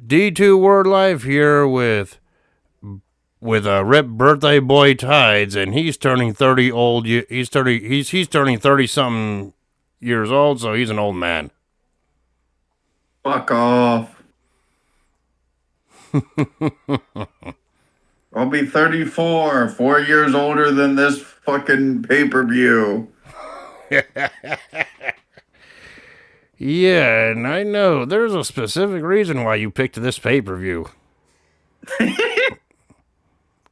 D2 Word Life here with Rip birthday boy Tides, and he's turning 30 old. He's turning 30 something years old, so he's an old man. Fuck off. I'll be 34, 4 years older than this fucking pay-per-view. Yeah, and I know there's a specific reason why you picked this pay-per-view.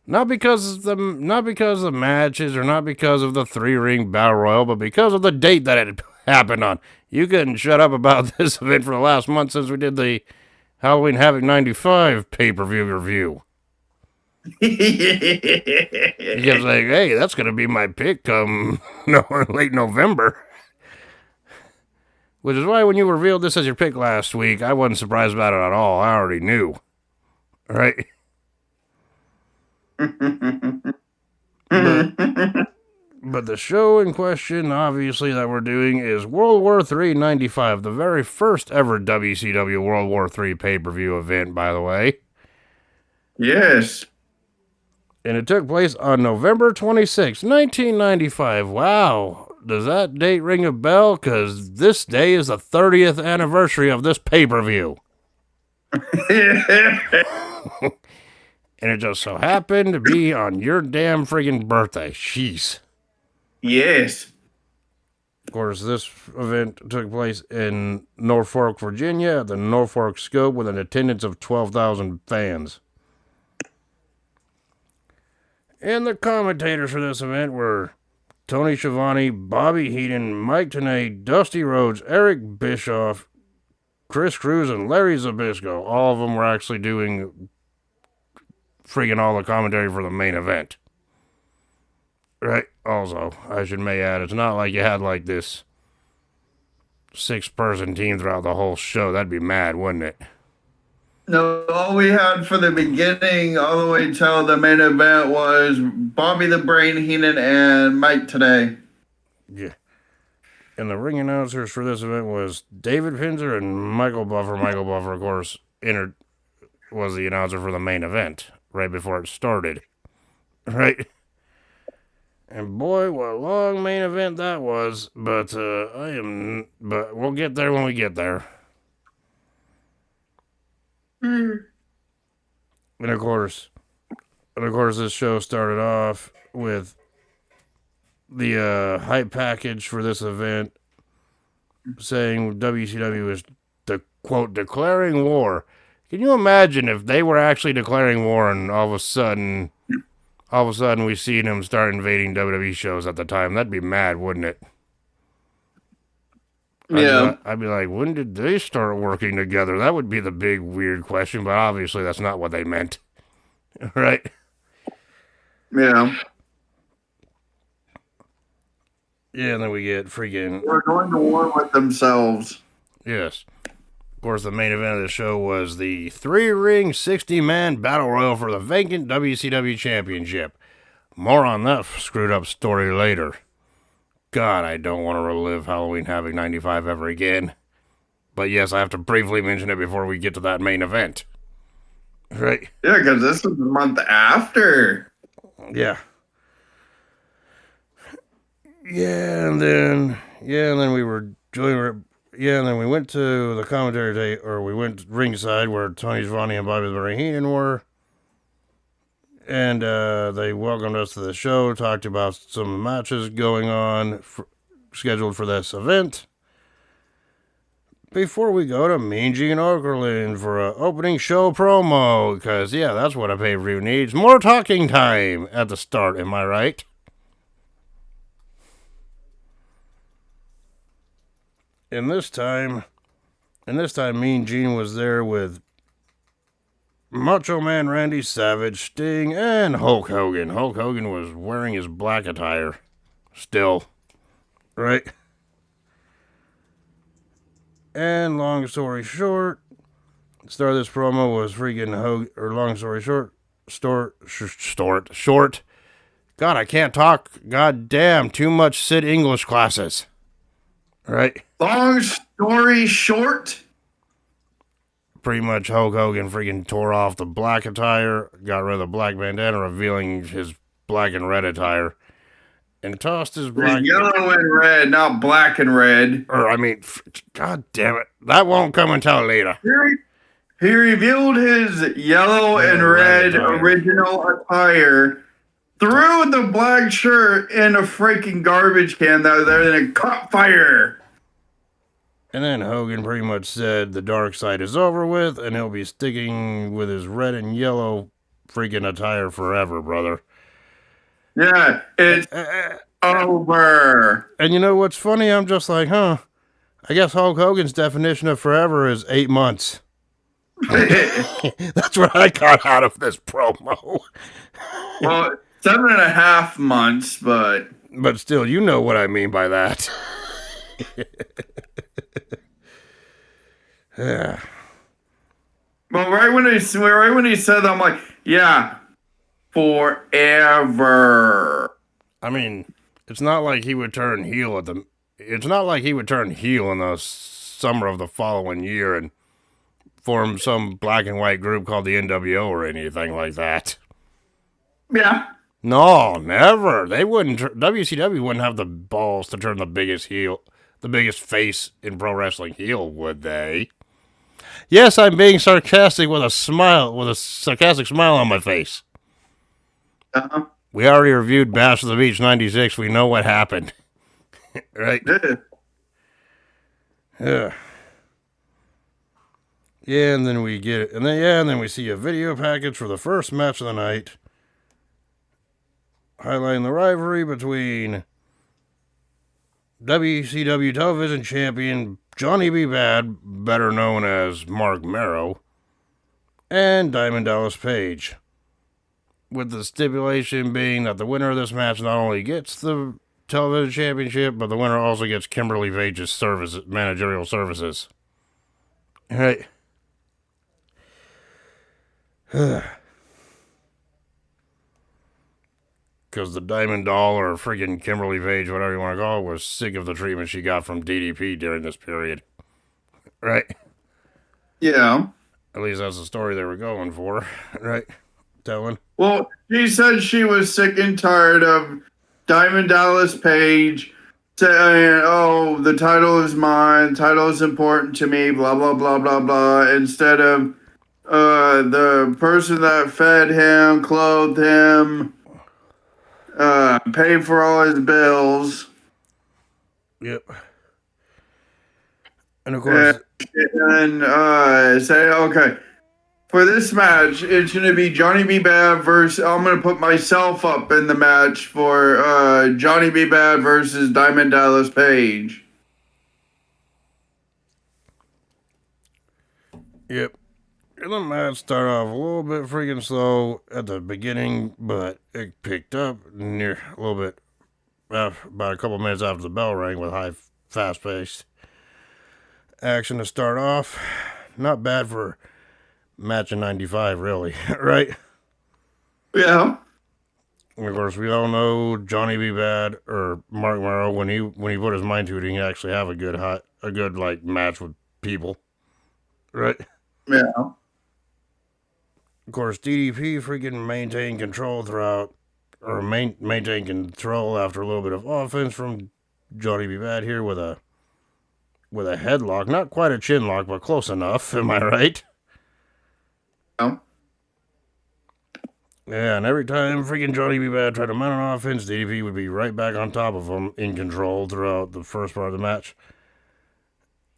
Not because of the matches or not because of the 3-ring battle royal, but because of the date that it happened on. You couldn't shut up about this event for the last month since we did the Halloween Havoc 95 pay-per-view review. You kept saying, hey, that's going to be my pick come late November. Which is why when you revealed this as your pick last week, I wasn't surprised about it at all. I already knew. Right? But the show in question, obviously, that we're doing is World War III 95, the very first ever WCW World War III pay-per-view event, by the way. Yes. And it took place on November 26, 1995. Wow. Does that date ring a bell? Because this day is the 30th anniversary of this pay-per-view. And it just so happened to be on your damn friggin' birthday. Jeez. Yes. Of course, this event took place in Norfolk, Virginia, at the Norfolk Scope with an attendance of 12,000 fans. And the commentators for this event were Tony Schiavone, Bobby Heenan, Mike Tenay, Dusty Rhodes, Eric Bischoff, Chris Cruz, and Larry Zbyszko. All of them were actually doing friggin' all the commentary for the main event. Right? Also, I may add, it's not like you had like this 6-person team throughout the whole show. That'd be mad, wouldn't it? No, all we had for the beginning all the way till the main event was Bobby the Brain Heenan and Mike today. Yeah. And the ring announcers for this event was David Pinzer and Michael Buffer. Michael Buffer, of course, was the announcer for the main event right before it started. Right? And boy, what a long main event that was. But but we'll get there when we get there. And of course, this show started off with the hype package for this event saying WCW is quote declaring war. Can you imagine if they were actually declaring war and all of a sudden we see them start invading WWE shows at the time? That'd be mad, wouldn't it? Yeah. I'd be like, when did they start working together? That would be the big weird question, but obviously that's not what they meant. Right? Yeah. Yeah, and then we get freaking... They're going to war with themselves. Yes. Of course, the main event of the show was the 3-ring, 60-man battle royal for the vacant WCW Championship. More on that screwed up story later. God, I don't want to relive Halloween Havoc 95 ever again. But yes, I have to briefly mention it before we get to that main event. Right? Yeah, because this is the month after. Yeah. And then we were joining. Yeah, and then we went to the commentary day, or we went ringside where Tony Schiavone and Bobby the Brain Heenan were. And they welcomed us to the show, talked about some matches going on, scheduled for this event. Before we go to Mean Gene Okerlund for an opening show promo, because, yeah, that's what a pay-per-view needs. More talking time at the start, am I right? And this time, Mean Gene was there with Macho Man Randy Savage, Sting, and Hulk Hogan. Hulk Hogan was wearing his black attire. Still. Right? And long story short, the start of this promo was freaking Hogan, or long story short, short. God, I can't talk. God damn, too much Sid English classes. Right? Long story short. pretty much Hulk Hogan freaking tore off the black attire, got rid of the black bandana, revealing his black and red attire, and tossed his black. Yellow and red, not black and red. Or, I mean, god damn it. That won't come until later. He revealed his yellow and red original attire, threw the black shirt in a freaking garbage can that was there, and it caught fire. And then Hogan pretty much said the dark side is over with, and he'll be sticking with his red and yellow freaking attire forever, brother. Yeah, it's over. And you know what's funny? I'm just like, I guess Hulk Hogan's definition of forever is 8 months. That's what I got out of this promo. Well, 7.5 months, but still, you know what I mean by that. Yeah. Well, right when he said that, I'm like, yeah, forever. I mean, it's not like he would turn heel in the summer of the following year and form some black and white group called the NWO or anything like that. Yeah. No, never. They wouldn't. WCW wouldn't have the balls to turn the biggest face in pro wrestling heel, would they? Yes, I'm being sarcastic with a sarcastic smile on my face. Uh-huh. We already reviewed Bash of the Beach 96. We know what happened. Right? Yeah. Yeah, and then we get it. And then we see a video package for the first match of the night, highlighting the rivalry between WCW television champion Johnny B. Bad, better known as Mark Marrow, and Diamond Dallas Page. With the stipulation being that the winner of this match not only gets the television championship, but the winner also gets Kimberly Page's managerial services. Right. Because the Diamond Doll, or friggin' Kimberly Page, whatever you want to call it, was sick of the treatment she got from DDP during this period. Right? Yeah. At least that's the story they were going for. Right? Telling. Well, she said she was sick and tired of Diamond Dallas Page saying, oh, the title is mine, the title is important to me, blah, blah, blah, blah, blah, instead of the person that fed him, clothed him, paid for all his bills. Yep. And of course... And say, okay, for this match, it's going to be Johnny B. Bad versus... I'm going to put myself up in the match for Johnny B. Bad versus Diamond Dallas Page. Yep. And the match started off a little bit freaking slow at the beginning, but it picked up near a little bit about a couple minutes after the bell rang with high, fast-paced action to start off. Not bad for match in 95, really, right? Yeah. And of course, we all know Johnny B. Bad or Mark Morrow, when he put his mind to it, he can actually have a good like match with people, right? Yeah. Of course, DDP freaking maintained control throughout, or maintained control after a little bit of offense from Johnny B. Bad here with a headlock. Not quite a chin lock, but close enough. Am I right? Yeah. Yeah, and every time freaking Johnny B. Bad tried to mount an offense, DDP would be right back on top of him in control throughout the first part of the match.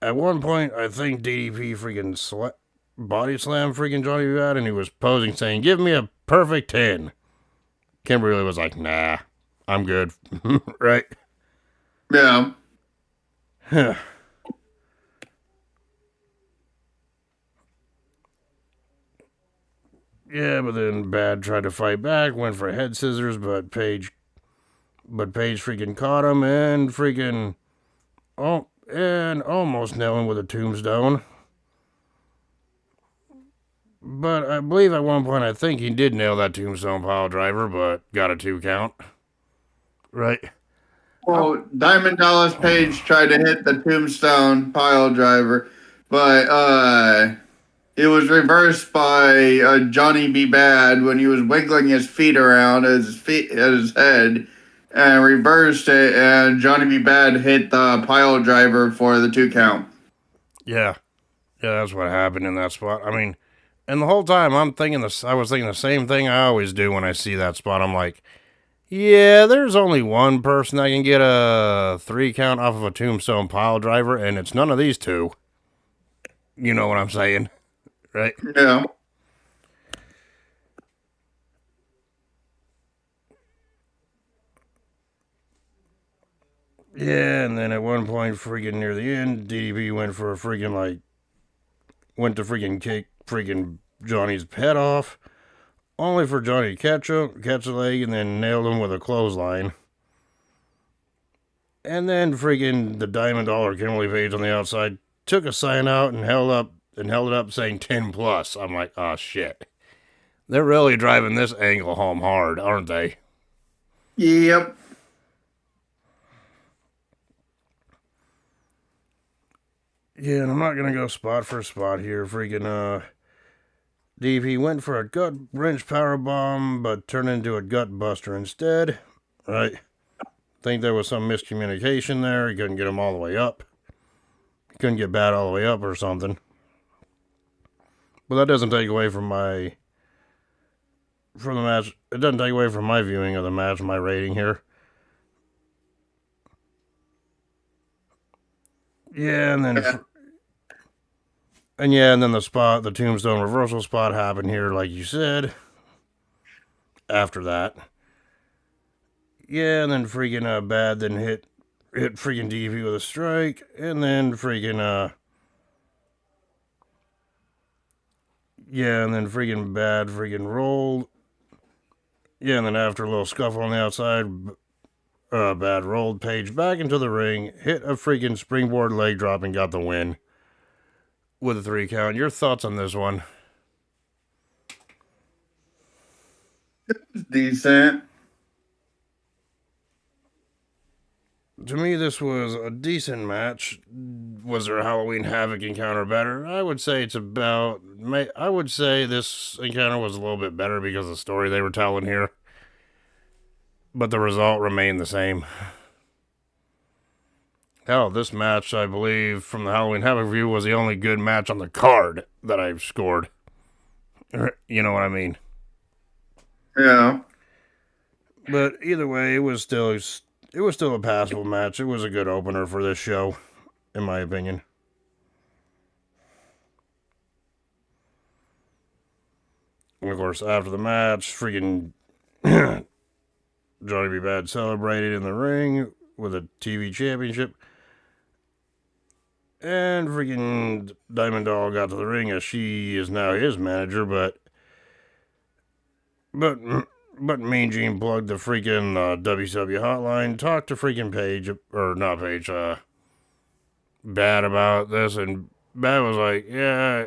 At one point, I think DDP freaking body slam freaking Johnny B. Bad, and he was posing saying, "Give me a perfect 10. Kimberly was like, "Nah, I'm good." Right? Yeah. Yeah, but then Bad tried to fight back, went for head scissors, but Page freaking caught him and freaking almost nailed him with a tombstone. But I believe at one point, I think he did nail that tombstone pile driver, but got a 2 count. Right? Well, Diamond Dallas Page tried to hit the tombstone pile driver, but It was reversed by Johnny B. Bad when he was wiggling his feet around at his head, and reversed it. And Johnny B. Bad hit the pile driver for the 2 count. Yeah, yeah, that's what happened in that spot. I mean, and the whole time I was thinking the same thing I always do when I see that spot. I'm like, yeah, there's only one person that can get a 3 count off of a tombstone pile driver, and it's none of these two. You know what I'm saying, right? Yeah. Yeah, and then at one point, freaking near the end, DDP went for a freaking went to freaking kick freaking Johnny's head off, only for Johnny to catch the leg, and then nailed him with a clothesline. And then freaking the Diamond Dollar Kimberly Page on the outside took a sign out and held it up saying 10 plus. I'm like, oh shit. They're really driving this angle home hard, aren't they? Yep. Yeah, and I'm not gonna go spot for spot here. Freaking DP went for a gut wrench power bomb, but turned into a gut buster instead. Right? Think there was some miscommunication there. He couldn't get him all the way up. He couldn't get Bad all the way up or something. But that doesn't take away from the match. It doesn't take away from my viewing of the match, my rating here. Yeah, and then the tombstone reversal spot happened here, like you said. After that, yeah, and then freaking Bad then hit freaking DP with a strike, and then freaking yeah, and then freaking Bad freaking rolled. Yeah, and then after a little scuffle on the outside, Bad rolled Page back into the ring, hit a freaking springboard leg drop, and got the win with a 3 count. Your thoughts on this one? Decent. To me, this was a decent match. Was there a Halloween Havoc encounter better? I would say I would say this encounter was a little bit better because of the story they were telling here. But the result remained the same. Hell, this match, I believe, from the Halloween Havoc review, was the only good match on the card that I've scored. You know what I mean? Yeah. But either way, it was still a passable match. It was a good opener for this show, in my opinion. And of course, after the match, freaking Johnny B. Bad celebrated in the ring with a TV championship. And freaking Diamond Doll got to the ring as she is now his manager, but Mean Gene plugged the freaking WCW hotline, talked to freaking Bad about this, and Bad was like, yeah,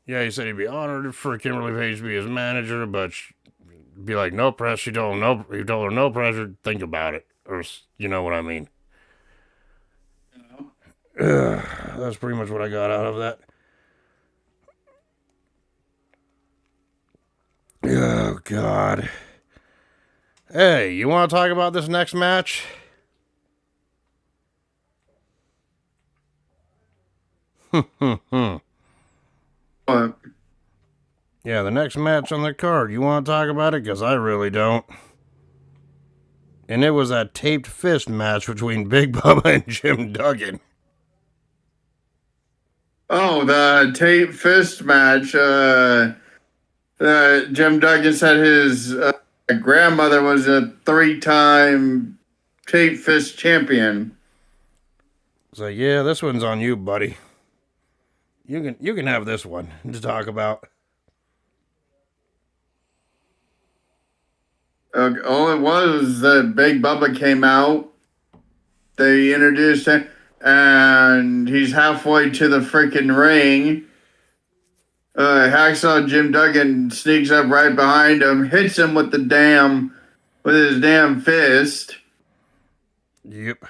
he said he'd be honored for Kimberly Page to be his manager, but be like, no pressure. He told her no pressure. Think about it, or you know what I mean. That's pretty much what I got out of that. Oh, God. Hey, you want to talk about this next match? What? Yeah, the next match on the card. You want to talk about it? Because I really don't. And it was that taped fist match between Big Bubba and Jim Duggan. Oh, the tape fist match. Jim Duggan said his grandmother was a 3-time tape fist champion. So yeah, this one's on you, buddy. You can have this one to talk about. All it was that Big Bubba came out. They introduced him, and he's halfway to the freaking ring. Hacksaw Jim Duggan sneaks up right behind him, hits him with his damn fist. Yep.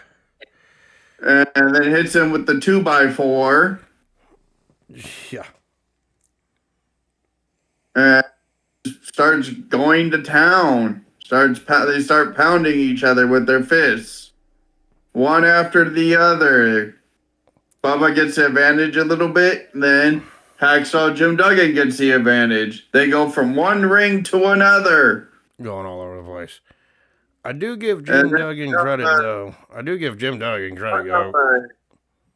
And then hits him with the 2x4. Yeah. and starts going to town. They start pounding each other with their fists, one after the other. Bubba gets the advantage a little bit, then Hacksaw Jim Duggan gets the advantage. They go from one ring to another. Going all over the place. I do give And Jim Duggan credit, though. I do give Jim Duggan credit, though.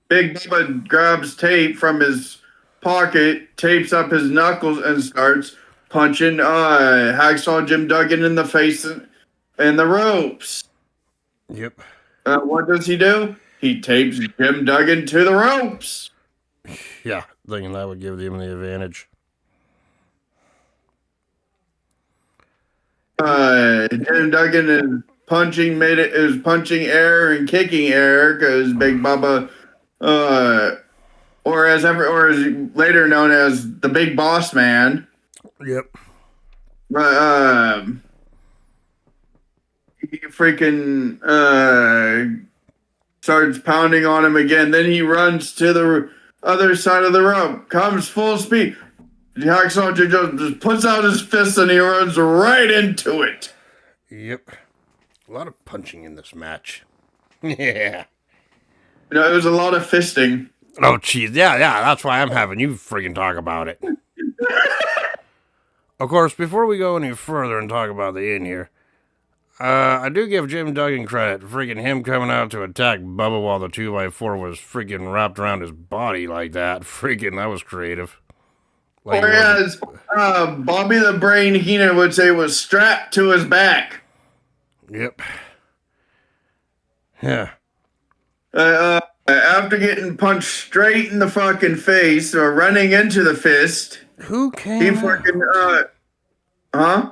Big Bubba grabs tape from his pocket, tapes up his knuckles, and starts punching Hacksaw Jim Duggan in the face and the ropes. Yep. What does he do? He tapes Jim Duggan to the ropes. Yeah, thinking that would give him the advantage. Jim Duggan is punching air and kicking air because Big Bubba, or as later known as the Big Boss Man. Yep. He freaking starts pounding on him again. Then he runs to the other side of the rope, comes full speed. Hacksaw just puts out his fist and he runs right into it. Yep. A lot of punching in this match. Yeah. It was a lot of fisting. Oh, jeez. Yeah, that's why I'm having you freaking talk about it. Of course, before we go any further and talk about the in here, I do give Jim Duggan credit. Freaking him coming out to attack Bubba while the 2x4 was freaking wrapped around his body like that. Freaking, that was creative. Like whereas Bobby the Brain Heenan would say was strapped to his back. Yep. Yeah. After getting punched straight in the fucking face or running into the fist. Who came He fucking, huh?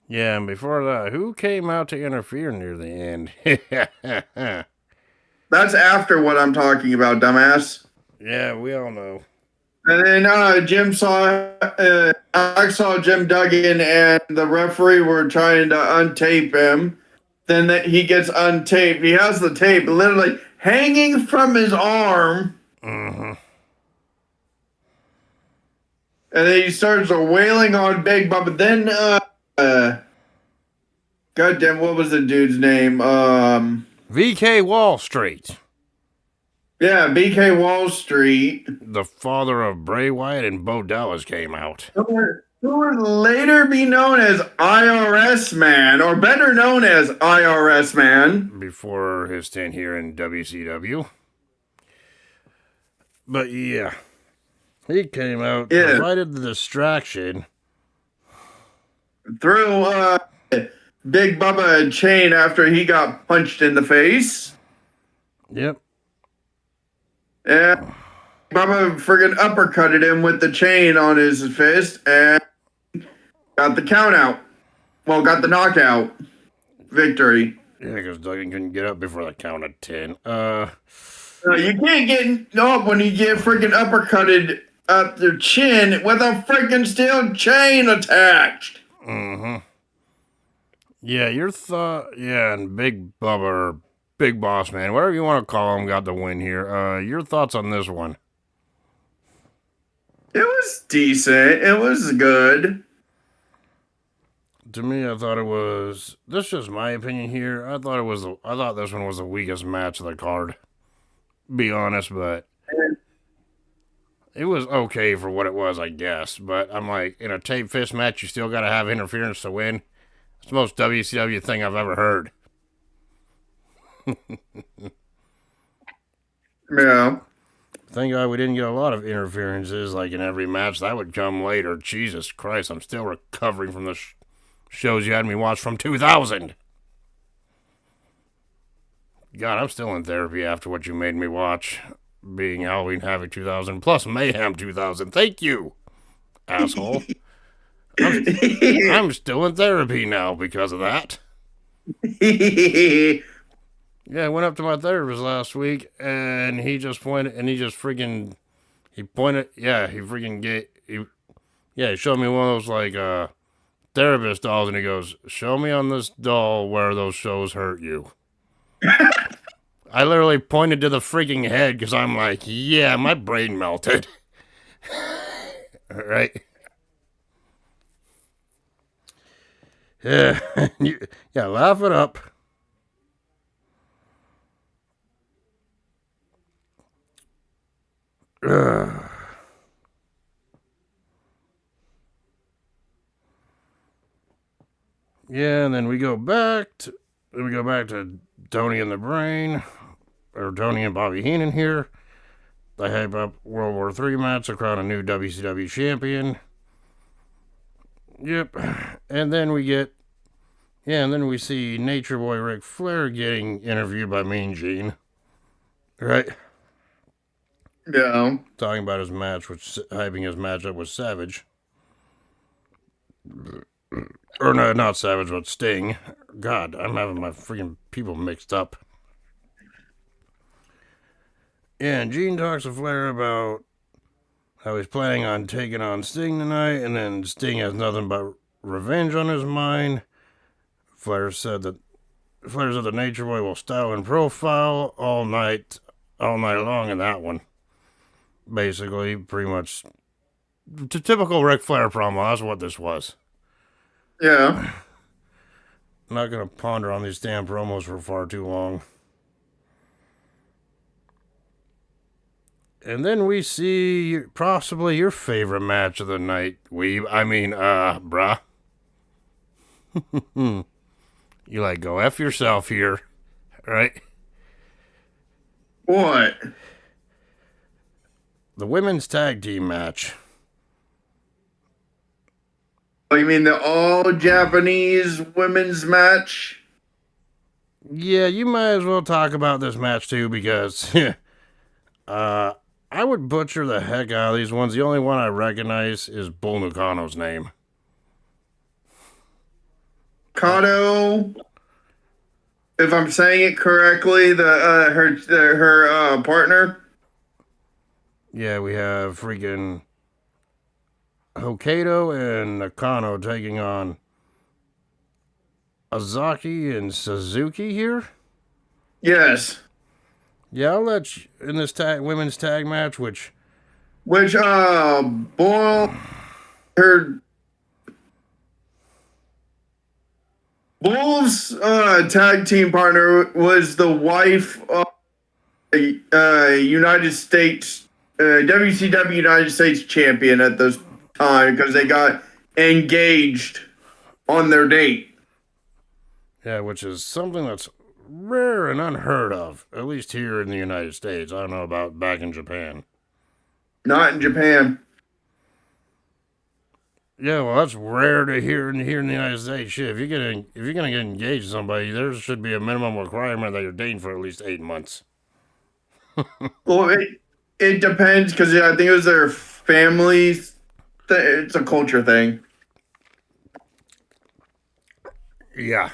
Yeah, and before that, who came out to interfere near the end? That's after what I'm talking about, dumbass. Yeah, we all know. And then I saw Jim Duggan and the referee were trying to untape him. Then he gets untaped. He has the tape literally hanging from his arm. Mm-hmm. And then he starts wailing on Big Bubba. Then, goddamn, what was the dude's name? VK Wall Street. Yeah, BK Wall Street. The father of Bray Wyatt and Bo Dallas came out. Who would later be known as IRS Man, or better known as IRS Man. Before his stint here in WCW. But yeah, he came out, provided the distraction. Threw Big Bubba a chain after he got punched in the face. Yep. And Bubba friggin' uppercutted him with the chain on his fist and got the count out. Well, got the knockout victory. Yeah, because Duggan couldn't get up before the count of 10. You can't get up when you get friggin' uppercutted up their chin with a friggin' steel chain attached. Mm-hmm. Yeah, and Big Bubba, or Big Boss Man, whatever you want to call him, got the win here. Your thoughts on this one? It was decent. It was good. To me, I thought it was. This is just my opinion here. I thought this one was the weakest match of the card. Be honest, but it was okay for what it was, I guess. But I'm like, in a tape fist match, you still got to have interference to win. It's the most WCW thing I've ever heard. Yeah. Thank God we didn't get a lot of interferences like in every match. That would come later. Jesus Christ, I'm still recovering from the shows you had me watch from 2000. God, I'm still in therapy after what you made me watch. Being Halloween Havoc 2000 plus Mayhem 2000. Thank you, asshole. I'm still in therapy now because of that. Yeah, I went up to my therapist last week, and he showed me one of those, like, therapist dolls, and he goes, show me on this doll where those shows hurt you. I literally pointed to the freaking head, because I'm like, yeah, my brain melted. All right? Yeah, yeah, laugh it up. Ugh. Yeah, and then we go back to Tony and the Brain, or Tony and Bobby Heenan here. They hype up World War III match to crown a new WCW champion. Yep, and then and then we see Nature Boy Ric Flair getting interviewed by Mean Gene, right? Yeah. Talking about his match, hyping his matchup with Savage. Or no, not Savage, but Sting. God, I'm having my freaking people mixed up. Yeah, and Gene talks to Flair about how he's planning on taking on Sting tonight, and then Sting has nothing but revenge on his mind. Flair said the Nature Boy will style and profile all night long in that one. Basically, pretty much typical Ric Flair promo. That's what this was. Yeah. I'm not gonna ponder on these damn promos for far too long. And then we see possibly your favorite match of the night, Weeb. Bruh. You like go F yourself here, right? What? The women's tag team match. Oh, you mean the all Japanese women's match? Yeah, you might as well talk about this match too because I would butcher the heck out of these ones. The only one I recognize is Bull Nucano's name. Kato, if I'm saying it correctly, her partner. Yeah, we have freaking Hokkaido and Nakano taking on Azaki and Suzuki here. Yes. Yeah, I'll let you in this women's tag match, which Bull her Bull's tag team partner was the wife of United States WCW United States champion at this time because they got engaged on their date. yeah, which is something that's rare and unheard of, at least here in the United States. I don't know about back in Japan. Not in Japan. Yeah, well, that's rare to hear in the United States. Shit, if you're gonna get engaged to somebody, there should be a minimum requirement that you're dating for at least 8 months. Well, it depends because I think it was their families. It's a culture thing. Yeah,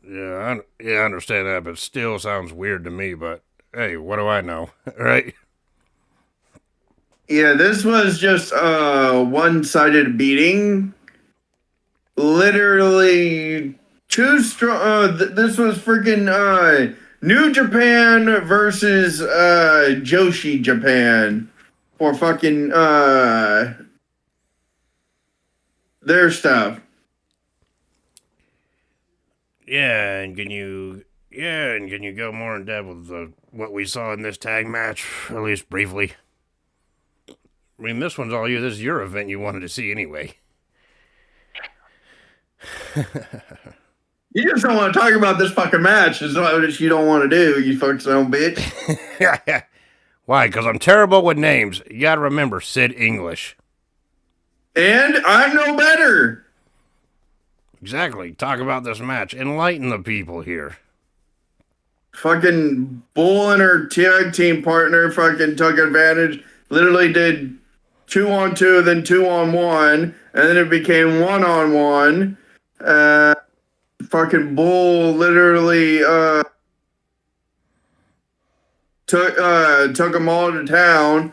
I understand that, but still sounds weird to me. But hey, what do I know, right? Yeah, this was just a one-sided beating. Literally two strong. This was freaking New Japan versus Joshi Japan for fucking their stuff. And can you go more in depth with what we saw in this tag match, at least briefly? I mean, this one's all you. This is your event you wanted to see anyway. You just don't want to talk about this fucking match. Is what you don't want to do. You fucking son of a bitch. Why? Because I'm terrible with names. You gotta remember Sid English. And I'm no better. Exactly. Talk about this match. Enlighten the people here. Fucking Bull and her tag team partner fucking took advantage. Literally did 2-on-2, then 2-on-1, and then it became 1-on-1. Fucking Bull literally took them all to town.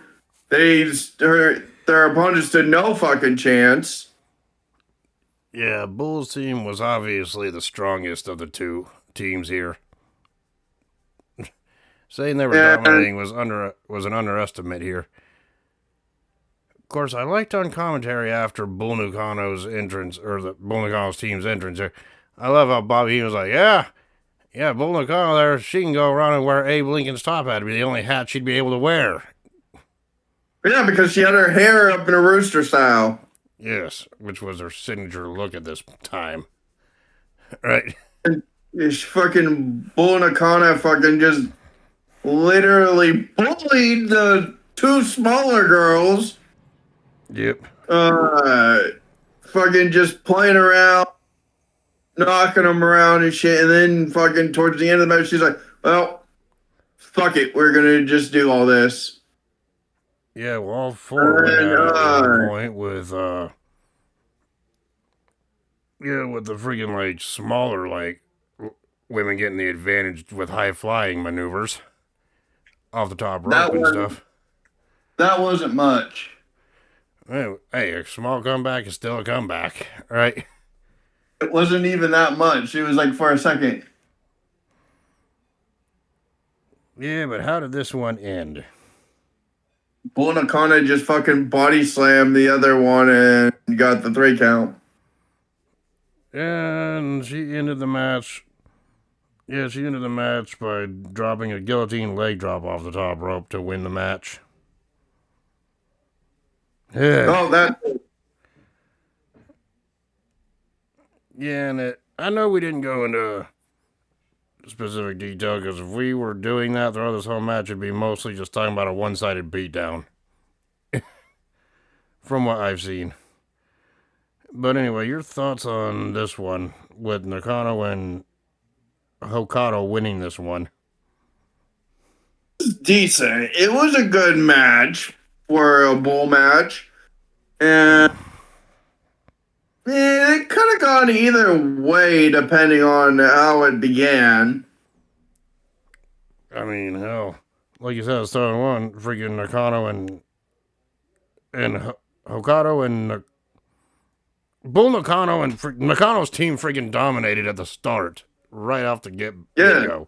Their opponents stood no fucking chance. Yeah, Bull's team was obviously the strongest of the two teams here. Saying they were dominating was an underestimate here. course, I liked on commentary after Bull Nucano's entrance, or the Bull Nucano's team's entrance there. I love how Bobby Heenan was like, yeah, Bull Nucano there, she can go around and wear Abe Lincoln's top hat. It'd be the only hat she'd be able to wear. Yeah, because she had her hair up in a rooster style. Yes, which was her signature look at this time. Right? This fucking Bull Nakano fucking just literally bullied the two smaller girls. Yep. Fucking just playing around, knocking them around and shit. And then fucking towards the end of the match, she's like, well, fuck it. We're going to just do all this. Yeah, well, all four went at it at one point with, with the freaking, like, smaller, like, women getting the advantage with high-flying maneuvers off the top rope and stuff. That wasn't much. Hey, a small comeback is still a comeback, right? It wasn't even that much. It was like for a second. Yeah, but how did this one end? Bull Nakano just fucking body slammed the other one and got the 3 count. And she ended the match. Yeah, she ended the match by dropping a guillotine leg drop off the top rope to win the match. Yeah. Oh, that. Yeah, and I know we didn't go into specific detail because if we were doing that throughout this whole match, it'd be mostly just talking about a one-sided beatdown. From what I've seen. But anyway, your thoughts on this one with Nakano and Hokkaido winning this one? Decent. It was a good match for a bull match. And it could have gone either way depending on how it began. I mean, hell, like you said, starting one, freaking Nakano and Hokkaido and Bull Nakano and Nakano's team freaking dominated at the start, right off the get-go.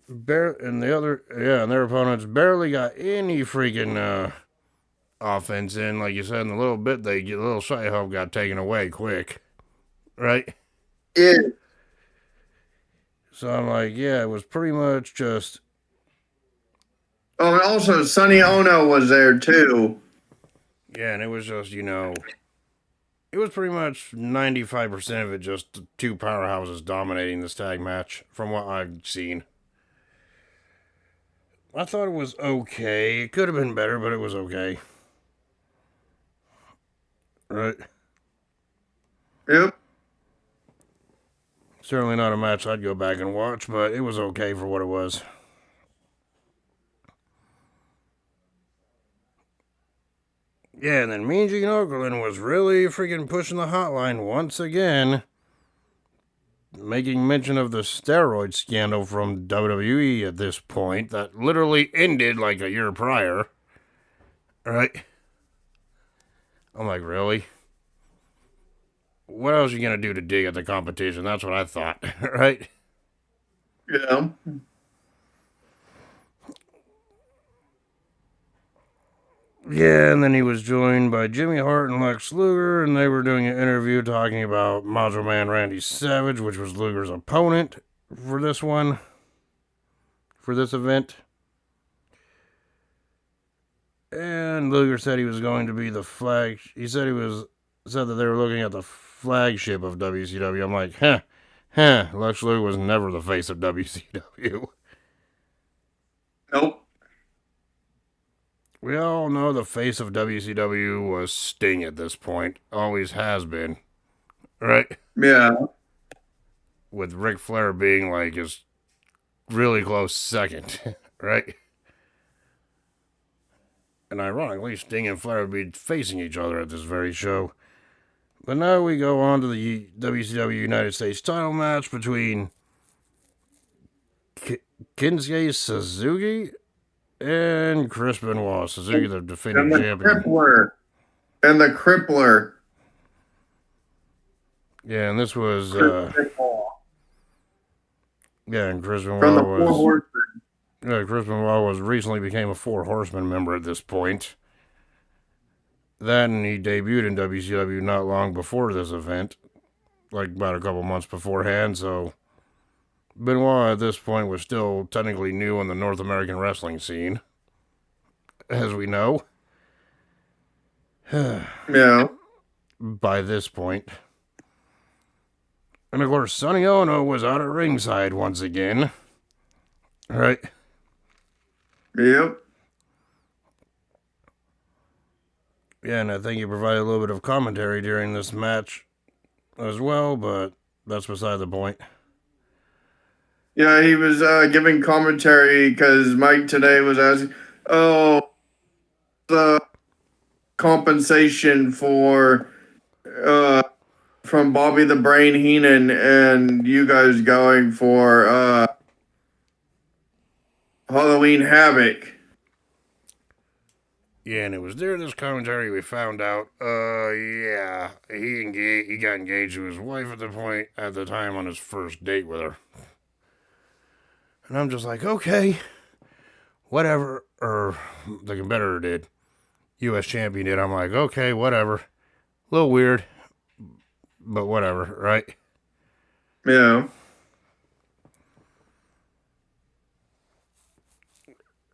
And their opponents barely got any freaking offense in. Like you said, in a little bit, a little shy hope got taken away quick, right? Yeah. So I'm like, yeah, it was pretty much just. Oh, and also Sonny Ono was there too. Yeah, and it was just, it was pretty much 95% of it just the two powerhouses dominating this tag match from what I've seen. I thought it was okay. It could have been better, but it was okay. Right? Yep. Certainly not a match I'd go back and watch, but it was okay for what it was. Yeah, and then Mean Gene Okerlund was really freaking pushing the hotline once again, making mention of the steroid scandal from WWE at this point that literally ended like a year prior. Right? I'm like, really? What else are you going to do to dig at the competition? That's what I thought, right? Yeah. Yeah, and then he was joined by Jimmy Hart and Lex Luger, and they were doing an interview talking about Macho Man Randy Savage, which was Luger's opponent for this one, for this event. And Luger said he was going to be the flag. He said said that they were looking at the flagship of WCW. I'm like, Lex Luger was never the face of WCW. Nope. We all know the face of WCW was Sting at this point. Always has been. Right? Yeah. With Ric Flair being like his really close second. Right? And ironically, Sting and Flair would be facing each other at this very show. But now we go on to the WCW United States title match between Kinsuke Suzuki and Chris Benoit. Suzuki, the defending champion. And the Crippler. Yeah, and this was... and Chris Benoit From the was... Four Horsemen. Chris Benoit was recently became a Four Horsemen member at this point. Then he debuted in WCW not long before this event, like about a couple months beforehand, so Benoit at this point was still technically new in the North American wrestling scene, as we know. Yeah. By this point. And of course, Sonny Ono was out at ringside once again. Right? Yep. Yeah, and I think he provided a little bit of commentary during this match as well, but that's beside the point. Yeah, he was giving commentary because Mike today was asking, "Oh, the compensation for from Bobby the Brain Heenan and you guys going for Halloween Havoc." Yeah, and it was during this commentary we found out, yeah, he got engaged to his wife at the time on his first date with her. And I'm just like, okay, whatever. Or the competitor did. U.S. champion did. I'm like, okay, whatever. A little weird, but whatever, right? Yeah.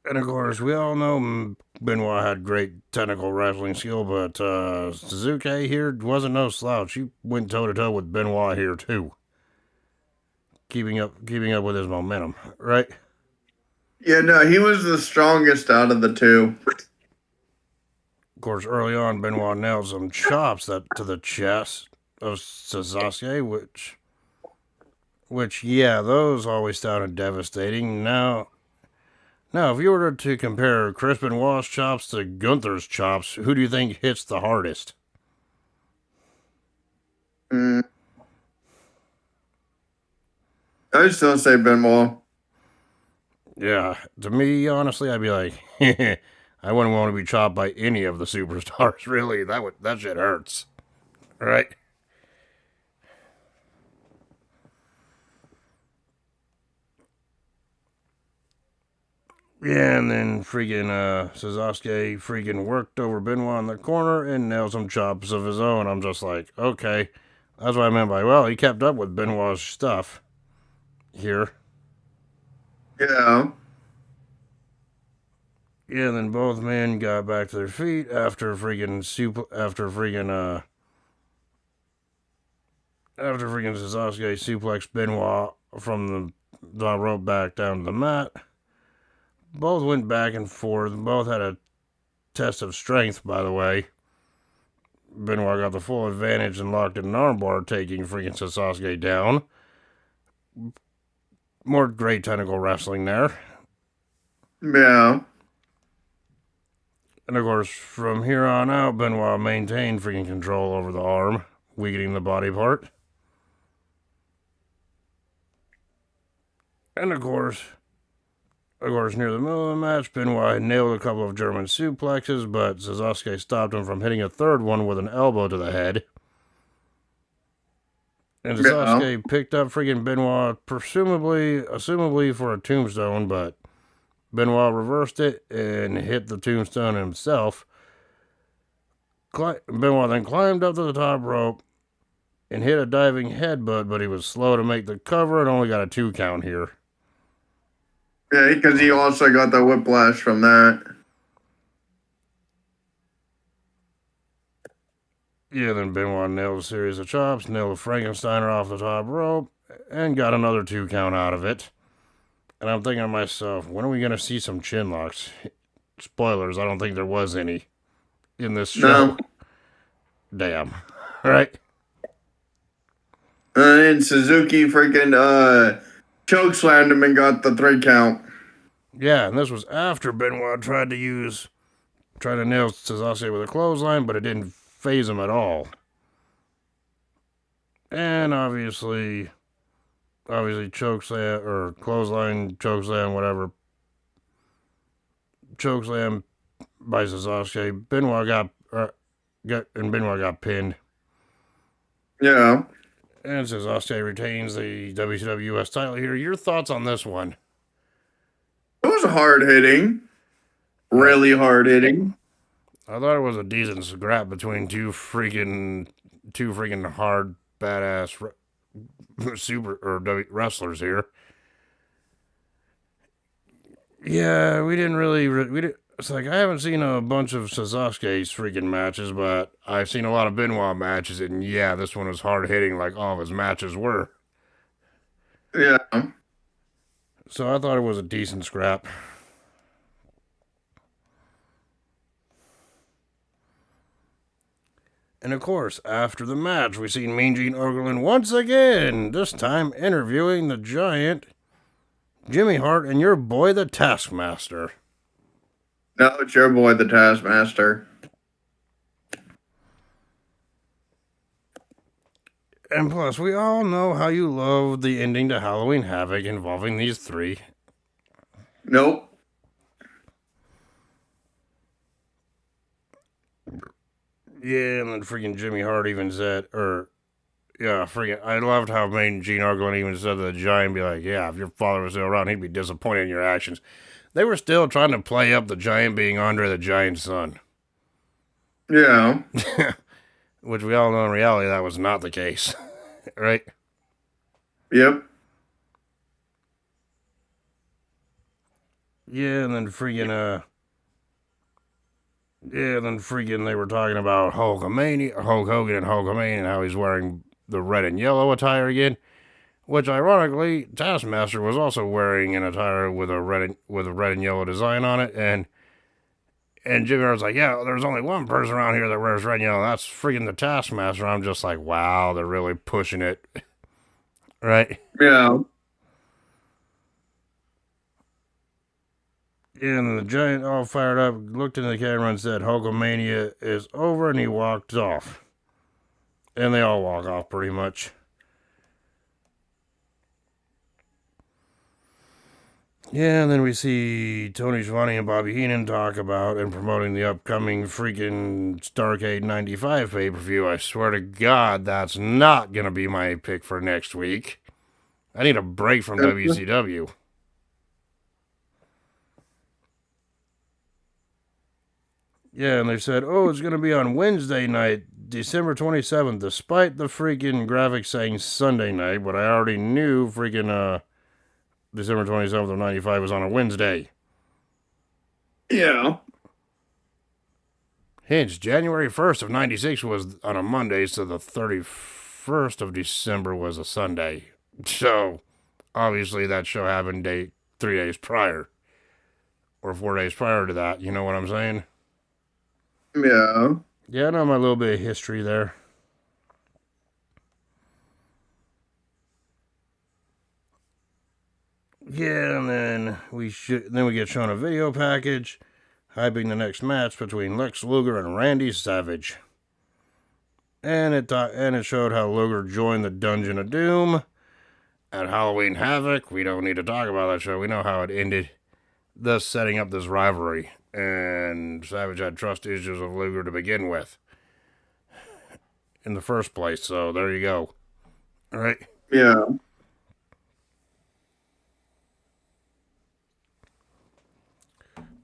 And of course, we all know Benoit had great technical wrestling skill, but Suzuki here wasn't no slouch. He went toe to toe with Benoit here too, keeping up with his momentum, right? Yeah, no, he was the strongest out of the two. Of course, early on, Benoit nailed some chops to the chest of Suzuki, which yeah, those always sounded devastating. Now, if you were to compare Chris Benoit's chops to Gunther's chops, who do you think hits the hardest? Mm. I'd still say Benoit. Yeah, to me, honestly, I'd be like, I wouldn't want to be chopped by any of the superstars. Really, that shit hurts, right? Yeah, and then freaking Suzuki freaking worked over Benoit in the corner and nailed some chops of his own. I'm just like, okay, that's what I meant by, well, he kept up with Benoit's stuff here. Yeah. Yeah, and then both men got back to their feet after freaking Suzuki suplexed Benoit from the rope back down to the mat. Both went back and forth. Both had a test of strength, by the way. Benoit got the full advantage and locked in an armbar, taking freaking Suzuki down. More great technical wrestling there. Yeah. And of course, from here on out, Benoit maintained freaking control over the arm, weakening the body part. And of course, near the middle of the match, Benoit nailed a couple of German suplexes, but Suzuki stopped him from hitting a third one with an elbow to the head. And Suzuki picked up freaking Benoit, assumably for a tombstone, but Benoit reversed it and hit the tombstone himself. Benoit then climbed up to the top rope and hit a diving headbutt, but he was slow to make the cover and only got a 2 count here. Yeah, because he also got the whiplash from that. Yeah, then Benoit nailed a series of chops, nailed a Frankensteiner off the top rope, and got another 2 count out of it. And I'm thinking to myself, when are we going to see some chin locks? Spoilers, I don't think there was any in this show. No. Damn. Right? And Suzuki freaking chokeslammed him and got the 3 count. Yeah, and this was after Benoit tried to nail Suzuki with a clothesline, but it didn't phase him at all. And obviously chokeslam or clothesline, chokeslam, whatever. Chokeslam by Suzuki. Benoit got pinned. Yeah. And Suzuki retains the WCW US title here. Your thoughts on this one? It was hard hitting, really hard hitting. I thought it was a decent scrap between two freaking hard badass super or wrestlers here. Yeah, we didn't really we did. It's like I haven't seen a bunch of Sasuke's freaking matches, but I've seen a lot of Benoit matches, and yeah, this one was hard hitting like all of his matches were. Yeah. So I thought it was a decent scrap. And of course, after the match, we seen Mean Gene Okerlund once again, this time interviewing the Giant, Jimmy Hart, and your boy, the Taskmaster. No, it's your boy, the Taskmaster. And plus, we all know how you love the ending to Halloween Havoc involving these three. Nope. Yeah, and then freaking Jimmy Hart even said, I loved how Mean Gene Okerlund even said to the Giant, be like, yeah, if your father was still around, he'd be disappointed in your actions. They were still trying to play up the Giant being Andre the Giant's son. Yeah. Which we all know in reality that was not the case. Right? Yep. Yeah, and then freaking they were talking about Hulk Hogan and Hulkamania and how he's wearing the red and yellow attire again. Which ironically, Taskmaster was also wearing an attire with a red and yellow design on it, and Jimmy Hart's like, yeah, there's only one person around here that wears red and yellow. That's freaking the Taskmaster. I'm just like, wow, they're really pushing it. Right? Yeah. And the Giant, all fired up, looked into the camera and said, Hulkamania is over, and he walked off. And they all walk off pretty much. Yeah, and then we see Tony Schiavone and Bobby Heenan talk about and promoting the upcoming freaking Starrcade 95 pay-per-view. I swear to God, that's not going to be my pick for next week. I need a break from WCW. Yeah, and they said, oh, it's going to be on Wednesday night, December 27th, despite the freaking graphic saying Sunday night, but I already knew freaking, December 27th of 95 was on a Wednesday. Yeah. Hence, January 1st of 96 was on a Monday, so the 31st of December was a Sunday. So, obviously that show happened 3 days prior. Or 4 days prior to that, you know what I'm saying? Yeah. Yeah, I know my little bit of history there. Yeah, and then we get shown a video package hyping the next match between Lex Luger and Randy Savage. And it showed how Luger joined the Dungeon of Doom at Halloween Havoc. We don't need to talk about that show. We know how it ended, thus setting up this rivalry. And Savage had trust issues with Luger to begin with in the first place. So there you go. All right. Yeah.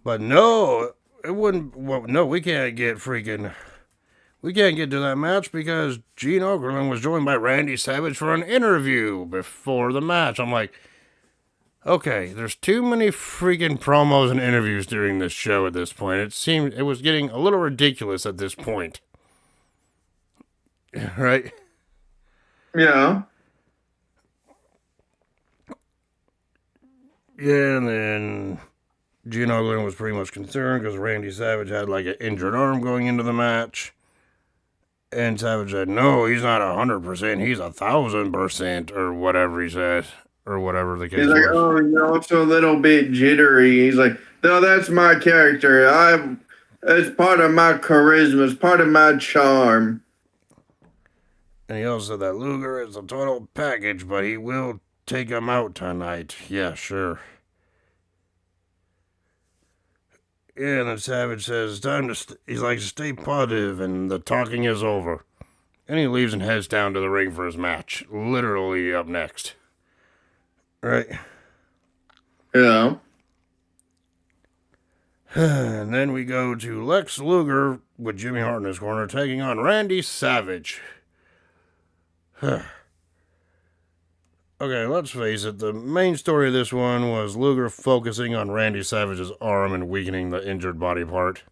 But no, it wouldn't. Well, no, we can't get to that match because Gene Okerlund was joined by Randy Savage for an interview before the match. I'm like, okay, there's too many freaking promos and interviews during this show at this point. It was getting a little ridiculous at this point. Right? Yeah. Yeah, and then Gene Okerlund was pretty much concerned because Randy Savage had like an injured arm going into the match. And Savage said, no, he's not 100%, he's 1,000%, or whatever he said, or whatever the case He's like, was. oh, you're also a little bit jittery. He's like, no, that's my character. It's part of my charisma. It's part of my charm. And he also said that Luger is a total package, but he will take him out tonight. Yeah, sure. Yeah, and then Savage says, he's like, stay positive, and the talking is over. And he leaves and heads down to the ring for his match. Literally up next. Right? Yeah. And then we go to Lex Luger with Jimmy Hart in his corner taking on Randy Savage. Okay, let's face it, the main story of this one was Luger focusing on Randy Savage's arm and weakening the injured body part.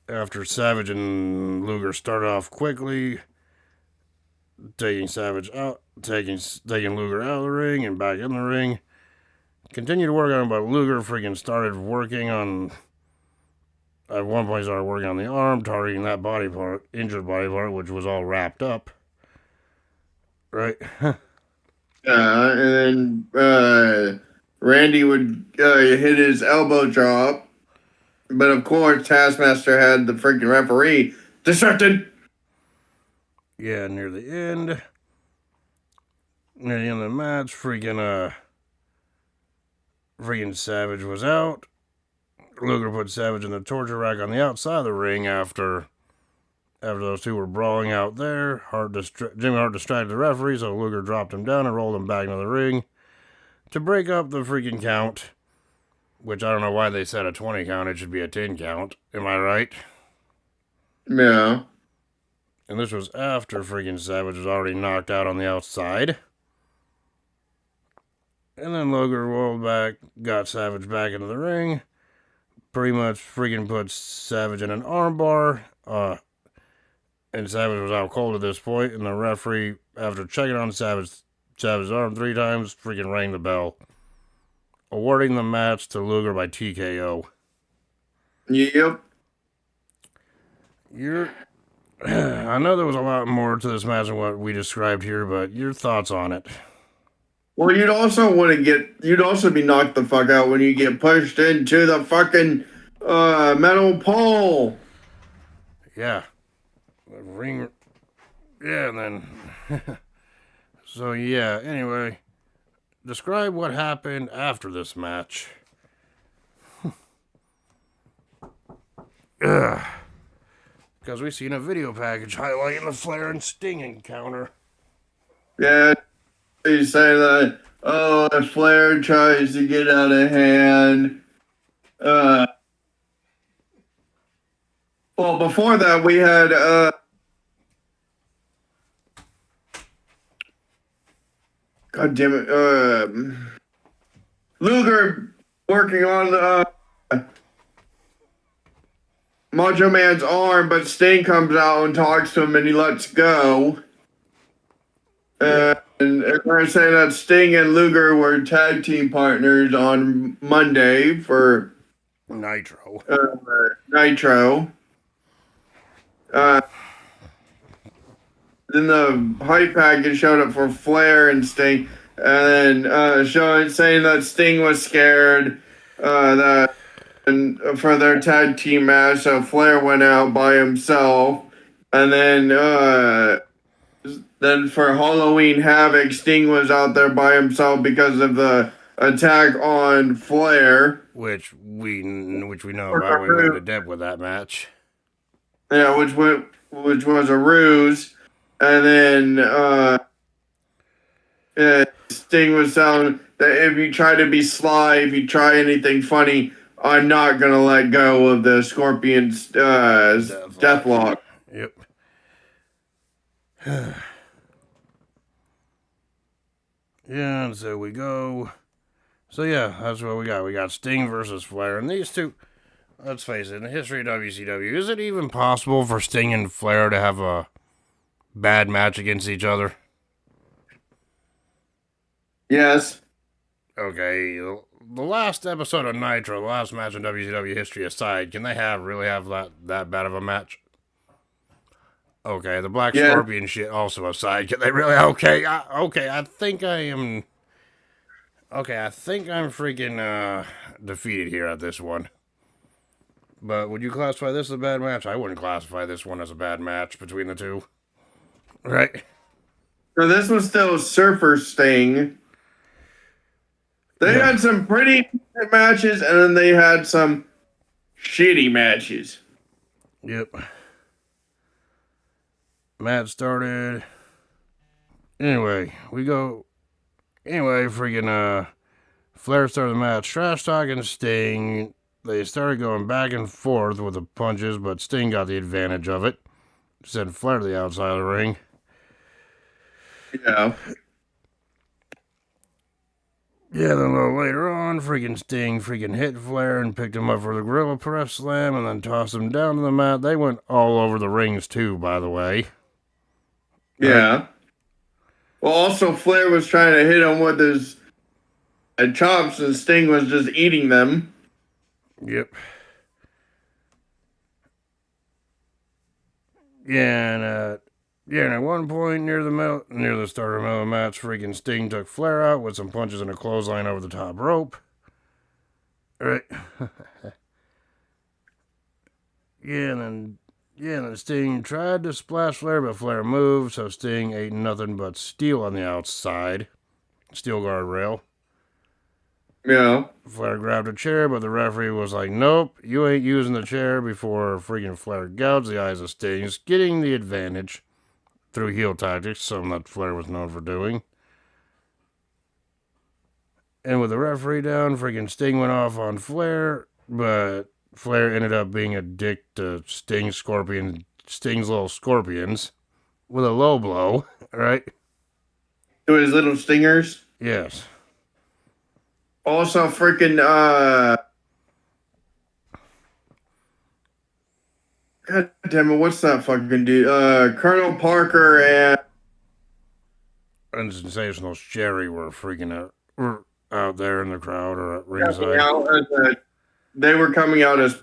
After Savage and Luger started off quickly, taking Savage out, taking Luger out of the ring and back in the ring. Continued to work on it, but Luger freaking started working on. At one point, started working on the arm, targeting that body part, injured body part, which was all wrapped up. Right? And then Randy would hit his elbow drop. But of course, Taskmaster had the freaking referee distracted. Yeah, near the end of the match, freaking Savage was out. Luger put Savage in the torture rack on the outside of the ring after those two were brawling out there. Jimmy Hart distracted the referee, so Luger dropped him down and rolled him back into the ring to break up the freaking count. Which I don't know why they said a 20 count. It should be a 10 count. Am I right? Yeah. And this was after freaking Savage was already knocked out on the outside. And then Luger rolled back, got Savage back into the ring. Pretty much freaking put Savage in an armbar. And Savage was out cold at this point. And the referee, after checking on Savage's arm 3 times, freaking rang the bell, awarding the match to Luger by TKO. Yep. I know there was a lot more to this match than what we described here, but your thoughts on it? Well, you'd also be knocked the fuck out when you get pushed into the fucking metal pole. Yeah. The ring. Yeah, and then. So, yeah, anyway. Describe what happened after this match. Because we seen a video package highlighting the Flair and Sting encounter. Yeah, you say that, if Flair tries to get out of hand. Well, before that, we had, God damn it, Luger working on, Macho Man's arm, but Sting comes out and talks to him and he lets go. And they're saying that Sting and Luger were tag team partners on Monday for Nitro. Nitro. Then the hype package showed up for Flair and Sting, and then saying that Sting was scared for their tag team match, so Flair went out by himself, and then for Halloween Havoc, Sting was out there by himself because of the attack on Flair, which we know about. We went to depth with that match. Yeah, which was a ruse, and then Sting was telling that if you try to be sly, if you try anything funny, I'm not gonna let go of the Scorpion's deathlock. Yep. Yeah, and so we go. So yeah, that's what we got. We got Sting versus Flair, and these two. Let's face it, in the history of WCW, is it even possible for Sting and Flair to have a bad match against each other? Yes. Okay, the last episode of Nitro, the last match in WCW history aside, can they really have that bad of a match? Okay, the Black Scorpion shit also aside, can they really? I think I'm freaking defeated here at this one. But would you classify this as a bad match? I wouldn't classify this one as a bad match between the two. Right? So this was still Surfer Sting. They had some pretty good matches, and then they had some shitty matches. Yep. Match started. Anyway, freaking Flair started the match trash talking Sting. They started going back and forth with the punches, but Sting got the advantage of it. Sent Flair to the outside of the ring. Yeah. Yeah, then a little later on, freaking Sting freaking hit Flair and picked him up for the Gorilla Press Slam and then tossed him down to the mat. They went all over the rings too, by the way. Yeah. Well, also Flair was trying to hit him with his chops, and Sting was just eating them. Yep. Yeah, and at one point near the start of the match, freaking Sting took Flair out with some punches and a clothesline over the top rope. Right. and then Sting tried to splash Flair, but Flair moved, so Sting ate nothing but steel on the outside. Steel guardrail. Yeah. Flair grabbed a chair, but the referee was like, nope, you ain't using the chair before freaking Flair gouged the eyes of Sting, getting the advantage through heel tactics, something that Flair was known for doing. And with the referee down, freaking Sting went off on Flair, but Flair ended up being a dick to Sting's little scorpions with a low blow, right? To his little stingers. Yes. Also, freaking God damn it, what's that fucking dude? Colonel Parker And Sensational Sherry were out there in the crowd or at coming ringside. out they were coming out as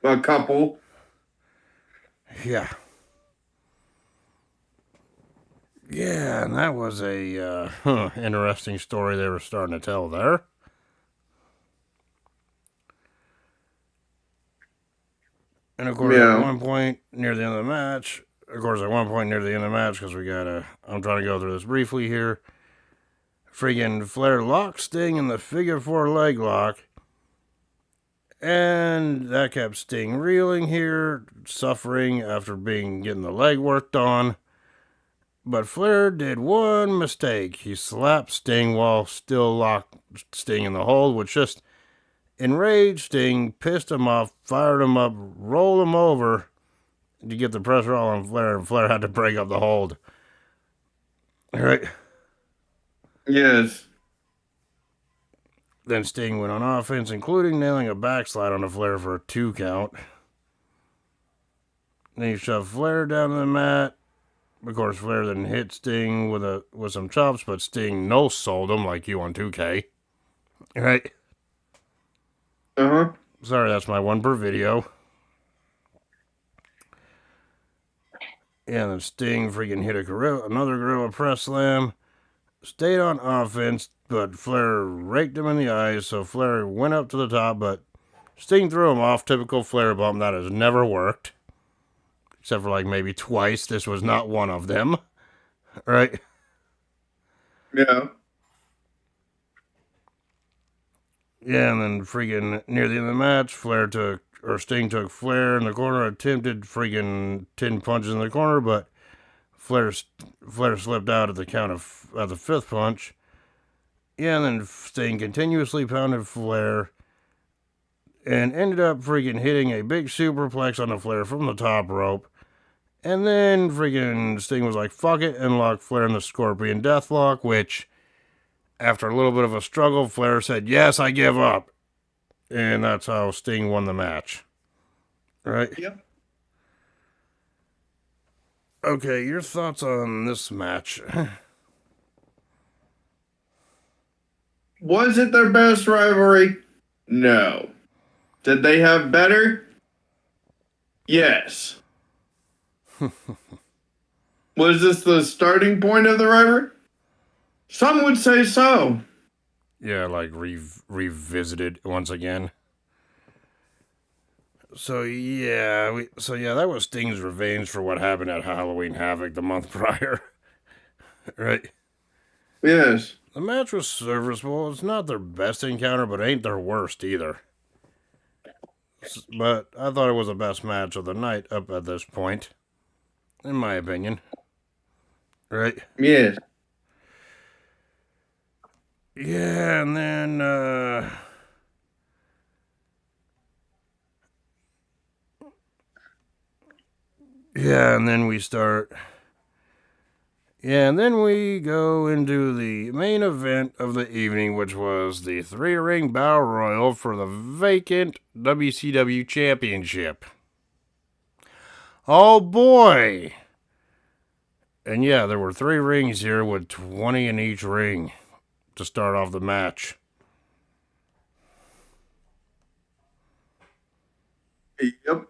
a couple. Yeah. Yeah, and that was a interesting story they were starting to tell there. And of course, at one point near the end of the match, because I'm trying to go through this briefly here. Freaking Flair locked Sting in the figure four leg lock. And that kept Sting reeling here, suffering after getting the leg worked on. But Flair did one mistake. He slapped Sting while still locked Sting in the hold, which just enraged Sting, pissed him off, fired him up, rolled him over to get the pressure all on Flair, and Flair had to break up the hold. Right? Yes. Then Sting went on offense, including nailing a backslide on the Flair for a 2 count. Then he shoved Flair down to the mat. Of course, Flair then hit Sting with some chops, but Sting no-sold him like you on 2K. Right? Uh-huh. Sorry, that's my one per video. Yeah, and then Sting freaking hit another Gorilla Press Slam. Stayed on offense, but Flair raked him in the eyes, so Flair went up to the top, but Sting threw him off. Typical Flair bump that has never worked. Except for like maybe twice. This was not one of them. Right? Yeah. Yeah, and then freaking near the end of the match, Sting took Flair in the corner, attempted freaking 10 punches in the corner, but Flair slipped out at the count of the 5th punch. Yeah, and then Sting continuously pounded Flair and ended up freaking hitting a big superplex on the Flair from the top rope. And then freaking Sting was like, fuck it, and locked Flair in the Scorpion Deathlock, which, after a little bit of a struggle, Flair said, yes, I give up. And that's how Sting won the match. Right? Yep. Okay, your thoughts on this match? Was it their best rivalry? No. Did they have better? Yes. Was this the starting point of the rivalry? Some would say so. Yeah, like revisited once again. So yeah, that was Sting's revenge for what happened at Halloween Havoc the month prior. Right? Yes. The match was serviceable. It's not their best encounter, but ain't their worst either. But I thought it was the best match of the night up at this point, in my opinion. Right? Yes. Yeah, and then yeah, and then we start. Yeah, and then we go into the main event of the evening, which was the three-ring battle royal for the vacant WCW Championship. Oh boy! And yeah, there were 3 rings here with 20 in each ring to start off the match. Yep.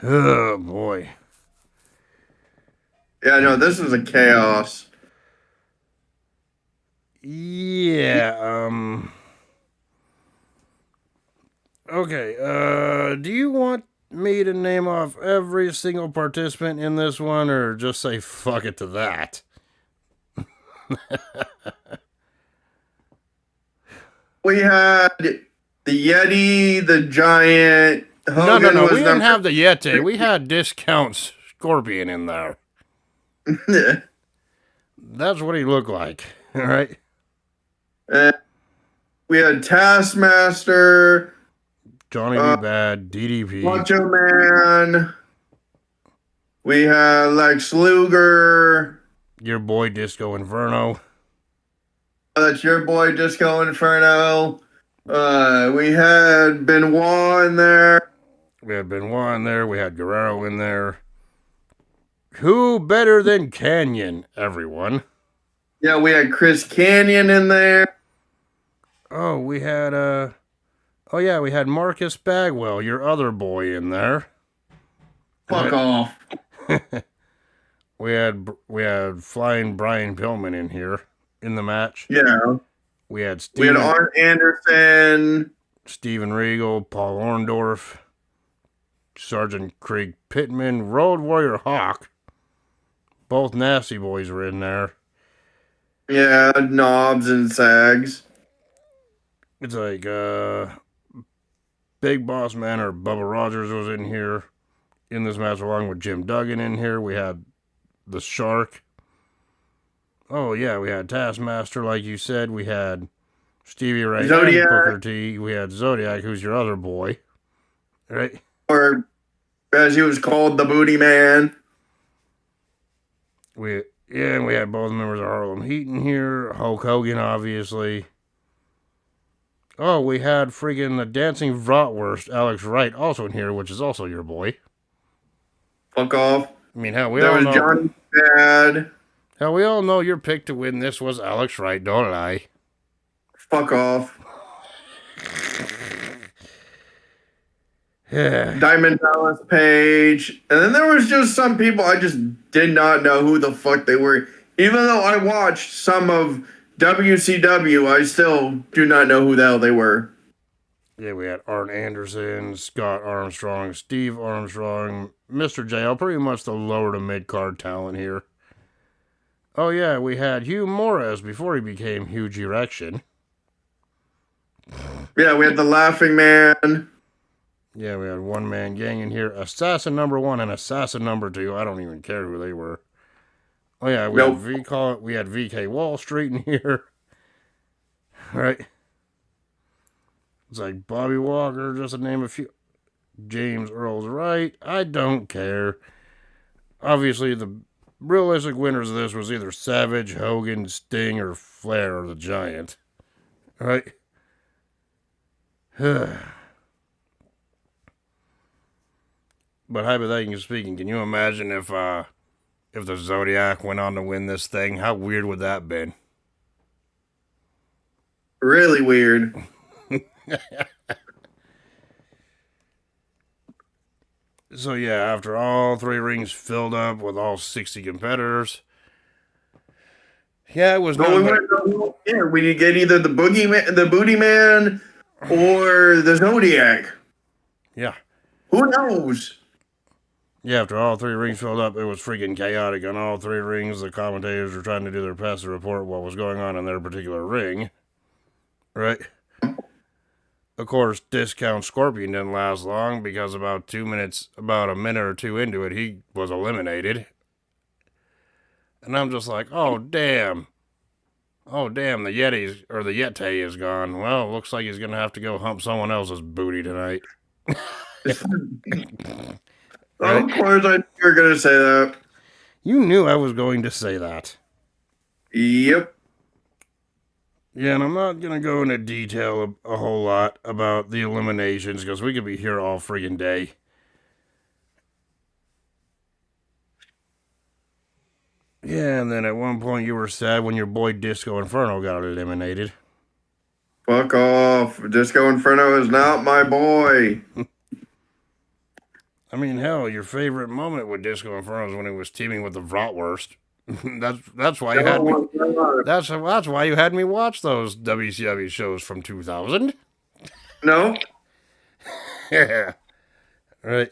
Oh boy. Yeah, no, this is a chaos. Yeah, okay, do you want me to name off every single participant in this one, or just say fuck it to that? We had the Yeti, the Giant. Hogan No, we was didn't number have the Yeti. We had Discount Scorpion in there. That's what he looked like, alright? And we had Taskmaster, Johnny B. Bad, DDP. Macho Man. We had Lex Luger. Your boy Disco Inferno. That's your boy Disco Inferno. We had Benoit in there. We had Benoit in there. We had Guerrero in there. Who better than Canyon, everyone? Yeah, we had Chris Canyon in there. Oh, we had, oh yeah, we had Marcus Bagwell, your other boy, in there. Fuck off. We had Flying Brian Pillman in here in the match. Yeah. We had We had Arn Anderson. Steven Regal, Paul Orndorff, Sergeant Craig Pittman, Road Warrior Hawk. Both nasty boys were in there. Yeah, Knobs and Sags. It's like, Big Boss Man or Bubba Rogers was in here in this match along with Jim Duggan in here. We had the Shark. Oh, yeah, we had Taskmaster, like you said. We had Stevie Ray Zodiac. and Booker T. We had Zodiac, who's your other boy. Right? Or as he was called, the Booty Man. And we had both members of Harlem Heat in here. Hulk Hogan, obviously. Oh, we had friggin' the Dancing Bratwurst, Alex Wright, also in here, which is also your boy. Fuck off. I mean, hell, we There all was know. Johnny Bad. Hell, we all know your pick to win this was Alex Wright, don't I? Fuck off. Yeah. Diamond Dallas Page. And then there was just some people I just did not know who the fuck they were. Even though I watched some of WCW, I still do not know who the hell they were. Yeah, we had Arn Anderson, Scott Armstrong, Steve Armstrong, Mr. JL, pretty much the lower to mid card talent here. Oh, yeah, we had Hugh Morris before he became Huge Erection. Yeah, we had the Laughing Man. Yeah, we had One Man Gang in here. Assassin number 1 and Assassin number 2. I don't even care who they were. Oh, yeah, we had VK Wall Street in here. Right? It's like Bobby Walker, just to name a few. James Earl's Wright. I don't care. Obviously, the realistic winners of this was either Savage, Hogan, Sting, or Flair or the Giant. Right? But hypothetically speaking, can you imagine if the Zodiac went on to win this thing? How weird would that have been? Really weird. So yeah, after all 3 rings filled up with all 60 competitors, yeah, it was But we did get either the Booty Man, or the Zodiac. Yeah. Who knows? Yeah, after all 3 rings filled up, it was freaking chaotic on all 3 rings. The commentators were trying to do their best to report what was going on in their particular ring. Right? Of course, Discount Scorpion didn't last long because about a minute or two into it, he was eliminated. And I'm just like, oh, damn. Oh, damn, the Yeti is gone. Well, looks like he's going to have to go hump someone else's booty tonight. Right? Of course, I knew you were gonna say that. You knew I was going to say that. Yep. Yeah, and I'm not going to go into detail a whole lot about the eliminations because we could be here all friggin' day. Yeah, and then at one point you were sad when your boy Disco Inferno got eliminated. Fuck off. Disco Inferno is not my boy. I mean, hell, your favorite moment with Disco Inferno is when he was teaming with the Bratwurst. that's why you had me. Oh my God. That's why you had me watch those WCW shows from 2000. No? Yeah, right.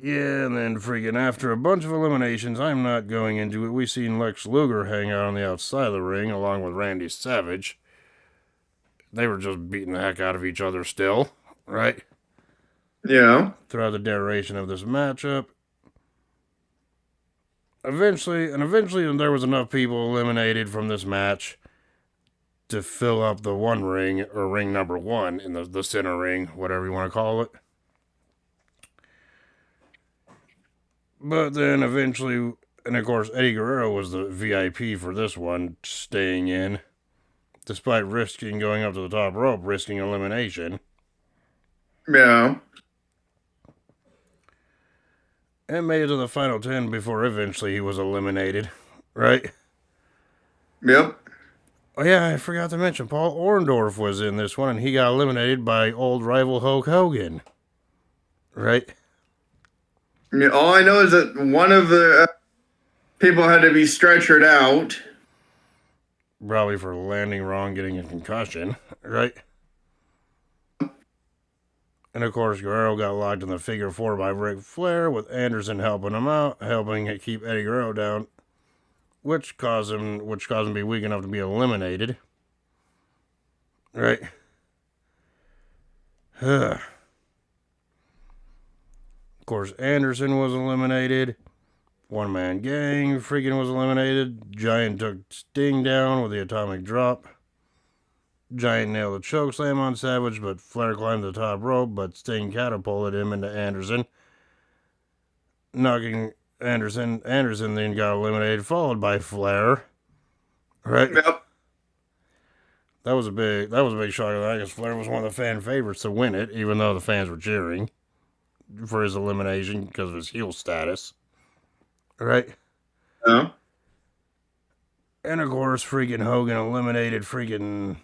Yeah, and then freaking after a bunch of eliminations, I'm not going into it. We seen Lex Luger hang out on the outside of the ring along with Randy Savage. They were just beating the heck out of each other still, right? Yeah. Throughout the duration of this matchup. Eventually, there was enough people eliminated from this match to fill up the one ring, or ring number one, in the center ring, whatever you want to call it. But then eventually, and of course, Eddie Guerrero was the VIP for this one, staying in, despite risking going up to the top rope, risking elimination. Yeah. And made it to the final 10 before eventually he was eliminated, right? Yep. Oh yeah, I forgot to mention, Paul Orndorff was in this one, and he got eliminated by old rival Hulk Hogan, right? Yeah, all I know is that one of the people had to be stretchered out. Probably for landing wrong, getting a concussion, right? And of course, Guerrero got locked in the figure four by Ric Flair, with Anderson helping him out, helping keep Eddie Guerrero down, which caused him to be weak enough to be eliminated. Right? Of course, Anderson was eliminated. One Man Gang freaking was eliminated. Giant took Sting down with the atomic drop. Giant nailed a chokeslam on Savage, but Flair climbed the top rope, but Sting catapulted him into Anderson, knocking Anderson. Anderson then got eliminated, followed by Flair. Right? Yep. That was a big shock of that, because Flair was one of the fan favorites to win it, even though the fans were cheering for his elimination because of his heel status. Right? Yeah. And of course, freaking Hogan eliminated freaking.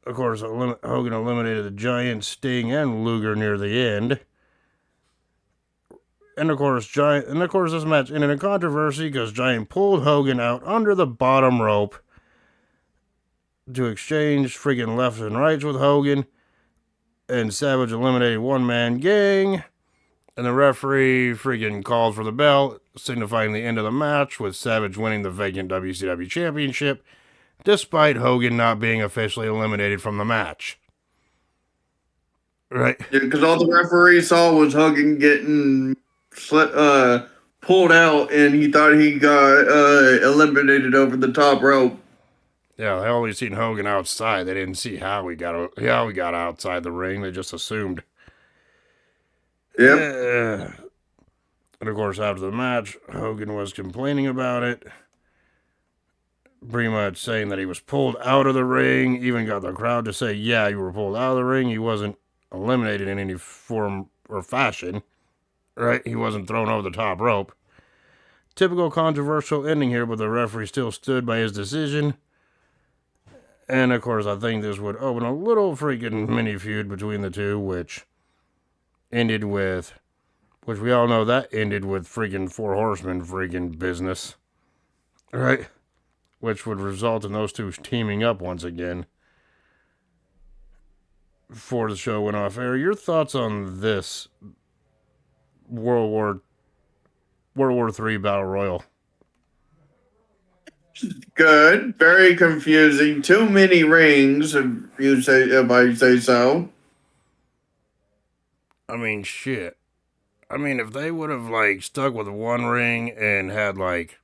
Of course, Hogan eliminated the Giant, Sting, and Luger near the end. And of course, this match ended in controversy because Giant pulled Hogan out under the bottom rope to exchange freaking lefts and rights with Hogan. And Savage eliminated One Man Gang. And the referee freaking called for the bell, signifying the end of the match, with Savage winning the vacant WCW Championship, despite Hogan not being officially eliminated from the match. Right? Yeah, because all the referee saw was Hogan getting pulled out, and he thought he got eliminated over the top rope. Yeah, they only seen Hogan outside. They didn't see how he got outside the ring. They just assumed. Yep. Yeah. And of course, after the match, Hogan was complaining about it, pretty much saying that he was pulled out of the ring. Even got the crowd to say, "Yeah, you were pulled out of the ring. He wasn't eliminated in any form or fashion." Right? He wasn't thrown over the top rope. Typical controversial ending here, but the referee still stood by his decision. And of course, I think this would open a little freaking mini feud between the two, which we all know that ended with freaking Four Horsemen freaking business. Right? Which would result in those two teaming up once again before the show went off air. Your thoughts on this World War III Battle Royal? Good. Very confusing. Too many rings, if I say so. I mean, shit. I mean, if they would have like stuck with one ring and had like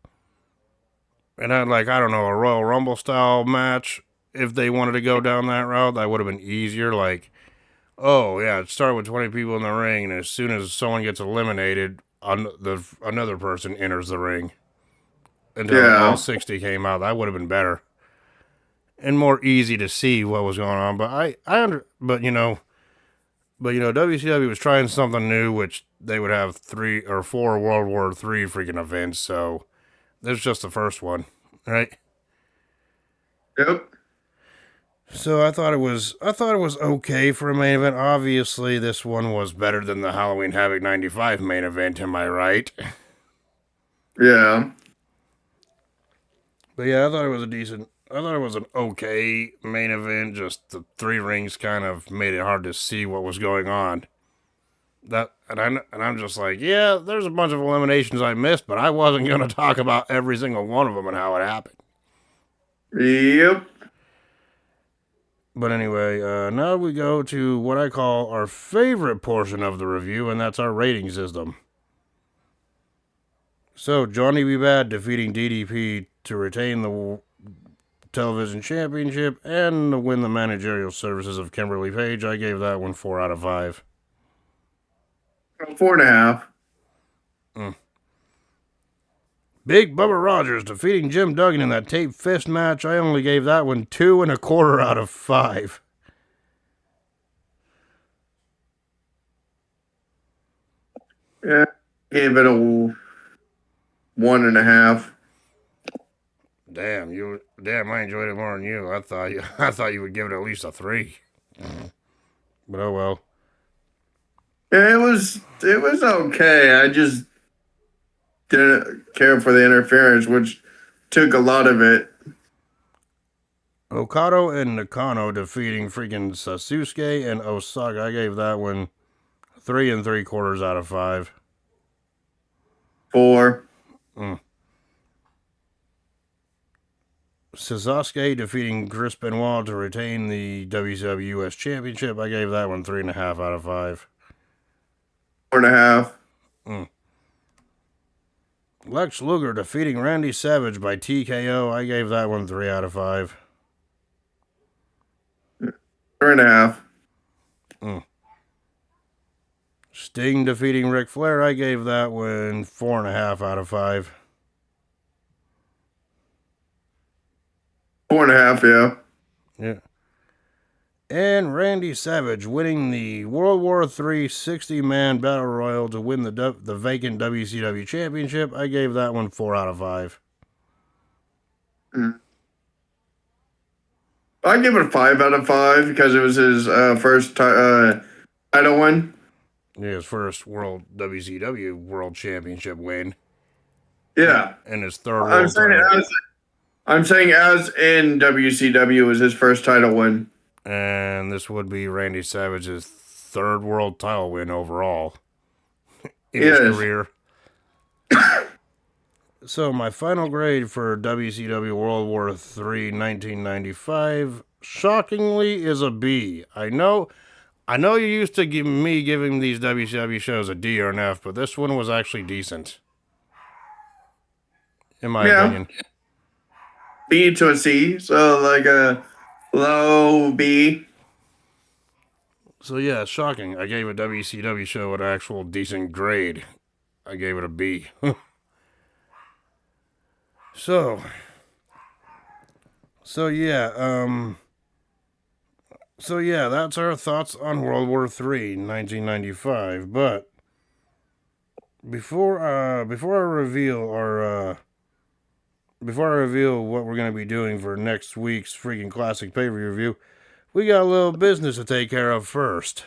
I don't know a Royal Rumble style match, if they wanted to go down that route, that would have been easier. Like, oh yeah, start with 20 people in the ring, and as soon as someone gets eliminated, another person enters the ring until all Yeah. 60 came out. That would have been better and more easy to see what was going on. But WCW was trying something new, which they would have 3 or 4 World War III freaking events. So this is just the first one, right? Yep. So I thought it was okay for a main event. Obviously, this one was better than the Halloween Havoc '95 main event. Am I right? Yeah. But yeah, I thought it was an okay main event. Just the 3 rings kind of made it hard to see what was going on. I'm just like, yeah, there's a bunch of eliminations I missed, but I wasn't gonna talk about every single one of them and how it happened. Yep. But anyway, now we go to what I call our favorite portion of the review, and that's our rating system. So, Johnny B. Bad defeating DDP to retain the television championship and to win the managerial services of Kimberly Page. I gave that one 4 out of 5. 4.5. Mm. Big Bubba Rogers defeating Jim Duggan in that tape fist match. I only gave that one 2.25 out of 5. Yeah. Gave it a 1.5. Damn, I enjoyed it more than you. I thought you would give it at least a 3. But oh well. Yeah, it was okay. I just didn't care for the interference, which took a lot of it. Okado and Nakano defeating freaking Sasuke and Osaka. I gave that one 3.75 out of 5. 4. Mm. Sasuke defeating Chris Benoit to retain the WCW US Championship. I gave that one 3.5 out of 5. 4.5. Mm. Lex Luger defeating Randy Savage by TKO. I gave that one 3 out of 5. 3.5. Mm. Sting defeating Ric Flair. I gave that one 4.5 out of 5. 4.5. Yeah. Yeah. And Randy Savage winning the World War III 60-man Battle Royal to win the vacant WCW Championship. I gave that one 4 out of 5. I give it a 5 out of 5 because it was his first title win. Yeah, his first WCW World Championship win. Yeah. And his third I'm world saying title. as in WCW was his first title win. And this would be Randy Savage's third world title win overall in his career. So my final grade for WCW World War III 1995, shockingly, is a B. I know you're used to giving these WCW shows a D or an F, but this one was actually decent, in my opinion. B to a C, so like a low B. So yeah, it's shocking. I gave a WCW show an actual decent grade. I gave it a B. So yeah, that's our thoughts on World War III, 1995. But before I reveal what we're gonna be doing for next week's freaking classic pay-per-view review, we got a little business to take care of first.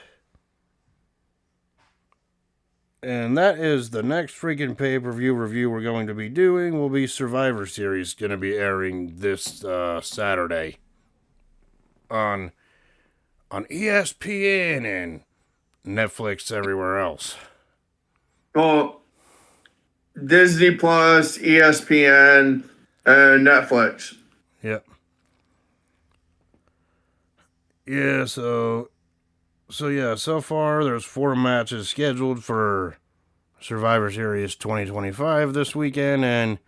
And that is the next freaking pay-per-view review we're going to be doing will be Survivor Series, going to be airing this Saturday on ESPN and Netflix everywhere else. Well, Disney Plus, ESPN, and Netflix. Yep. Yeah, so far there's 4 matches scheduled for Survivor Series 2025 this weekend, and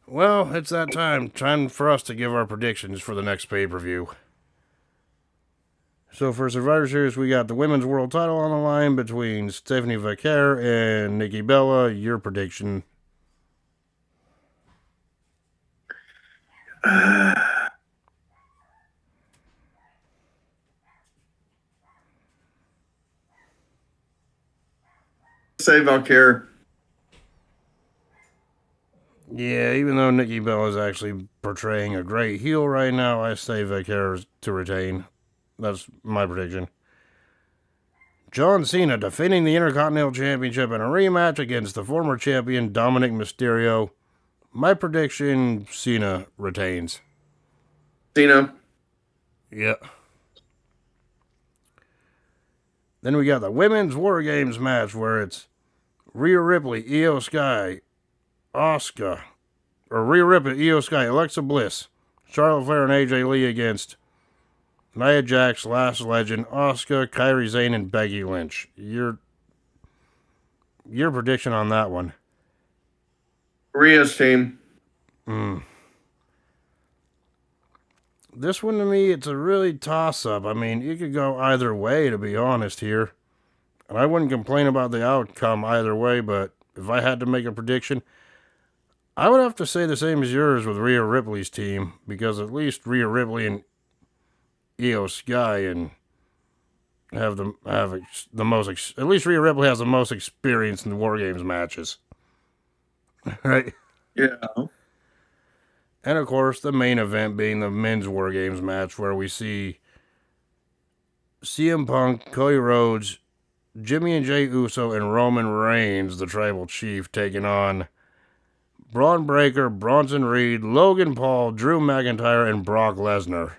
well, it's that time for us to give our predictions for the next pay-per-view. So for Survivor Series, we got the women's world title on the line between Stephanie Vaquer and Nikki Bella. Your prediction? Say Valkyrie. Yeah, even though Nikki Bella is actually portraying a great heel right now, I say Vaquer to retain. That's my prediction. John Cena defending the Intercontinental Championship in a rematch against the former champion Dominic Mysterio. My prediction, Cena retains. Cena. Yeah. Then we got the Women's War Games match where it's Rhea Ripley, Io Sky, Asuka, or Rhea Ripley, Io Sky, Alexa Bliss, Charlotte Flair, and AJ Lee against Nia Jax, Last Legend, Asuka, Kairi Sane, and Becky Lynch. Your prediction on that one? Rhea's team. This one to me, it's a really toss-up. I mean, it could go either way, to be honest here. And I wouldn't complain about the outcome either way, but if I had to make a prediction, I would have to say the same as yours with Rhea Ripley's team, because at least Rhea Ripley and Io Sky and have the most. At least Rhea Ripley has the most experience in the War Games matches, right? Yeah. And of course, the main event being the men's War Games match, where we see CM Punk, Cody Rhodes, Jimmy and Jey Uso, and Roman Reigns, the Tribal Chief, taking on Braun Breaker, Bronson Reed, Logan Paul, Drew McIntyre, and Brock Lesnar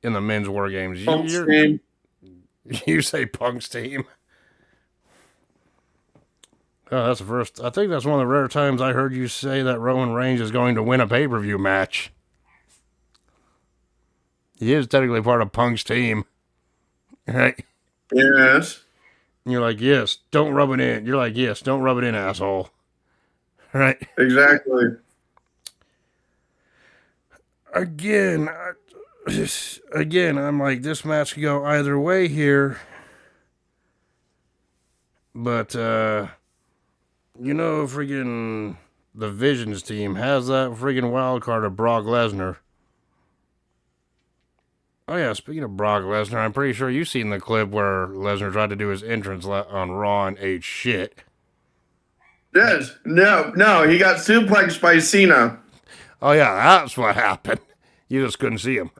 in the men's War Games. Punk's team. You say Punk's team? Oh, that's the first. I think that's one of the rare times I heard you say that Roman Reigns is going to win a pay-per-view match. He is technically part of Punk's team, right? Yes. And you're like, yes, don't rub it in. You're like, yes, don't rub it in, asshole. Right? Exactly. Again, I'm like, this match could go either way here. But, freaking the Visions team has that freaking wild card of Brock Lesnar. Oh, yeah, speaking of Brock Lesnar, I'm pretty sure you've seen the clip where Lesnar tried to do his entrance on Raw and ate shit. Yes. No, he got suplexed by Cena. Oh, yeah, that's what happened. You just couldn't see him.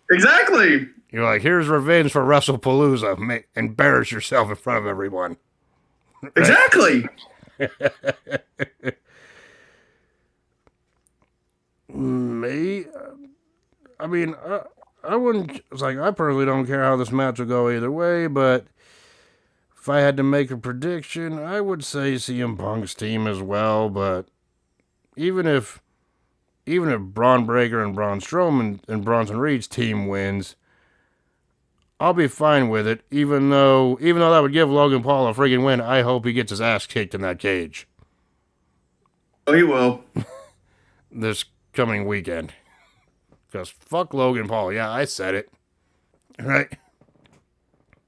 Exactly. You're like, here's revenge for WrestlePalooza. Embarrass yourself in front of everyone. Right? Exactly. Me? I mean, I wouldn't. It's like, I personally don't care how this match will go either way, but if I had to make a prediction, I would say CM Punk's team as well. But even if Braun Breaker and Braun Strowman and Bronson Reed's team wins, I'll be fine with it. Even though that would give Logan Paul a friggin' win, I hope he gets his ass kicked in that cage. Oh, he will. This coming weekend. Because fuck Logan Paul. Yeah, I said it. Right?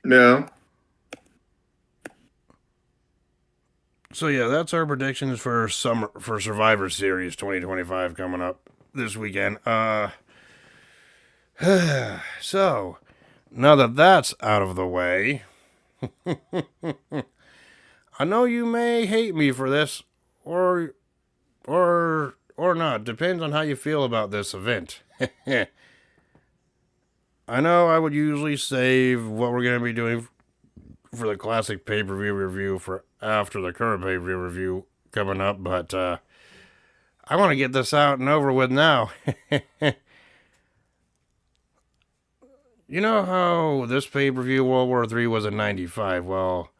No. So yeah, that's our predictions for Survivor Series 2025 coming up this weekend. So now that that's out of the way, I know you may hate me for this, or not. Depends on how you feel about this event. I know I would usually save what we're going to be doing for the classic pay-per-view review for after the current pay-per-view review coming up, but I want to get this out and over with now. You know how this pay-per-view World War III was in 95? Well,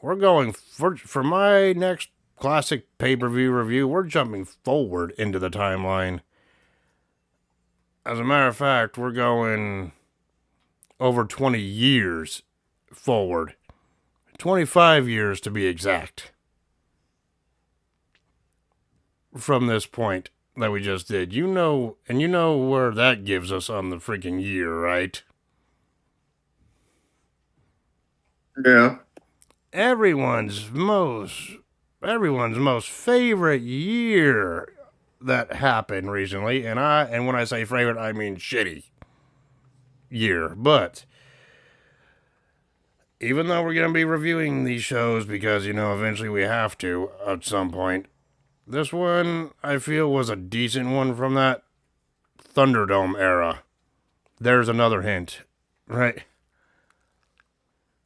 we're going for my next classic pay-per-view review, we're jumping forward into the timeline. As a matter of fact, we're going over 20 years forward. 25 years to be exact. From this point that we just did. You know where that gives us on the freaking year, right? Yeah. Everyone's most favorite year that happened recently, and when I say favorite, I mean shitty year. But even though we're gonna be reviewing these shows because eventually we have to at some point, this one I feel was a decent one from that Thunderdome era. There's another hint, right?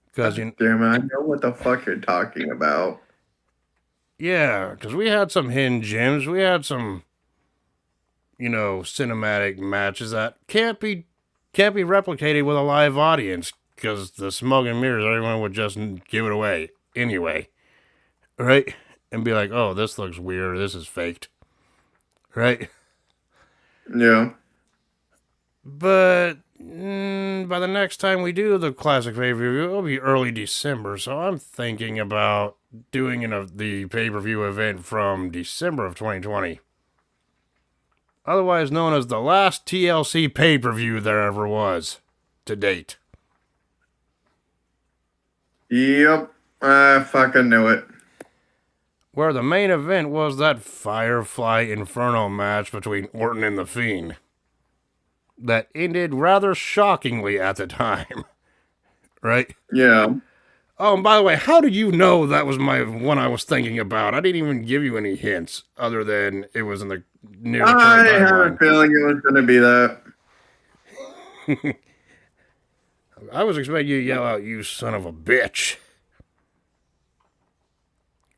Because Damn it, I know what the fuck you're talking about. yeah, because we had some hidden gems. We had some, cinematic matches that can't be replicated with a live audience because the smoke and mirrors, everyone would just give it away anyway, right? And be like, oh, this looks weird. This is faked, right? Yeah. But by the next time we do the classic pay-per-view, it'll be early December. So I'm thinking about doing the pay-per-view event from December of 2020. Otherwise known as the last TLC pay-per-view there ever was to date. Yep. I fucking knew it. Where the main event was that Firefly Inferno match between Orton and The Fiend. That ended rather shockingly at the time. Right? Yeah. Oh, and by the way, how did you know that was my one I was thinking about? I didn't even give you any hints other than it was in the near the I current had a timeline. feeling it was going to be that. I was expecting you to yell out, "You son of a bitch!"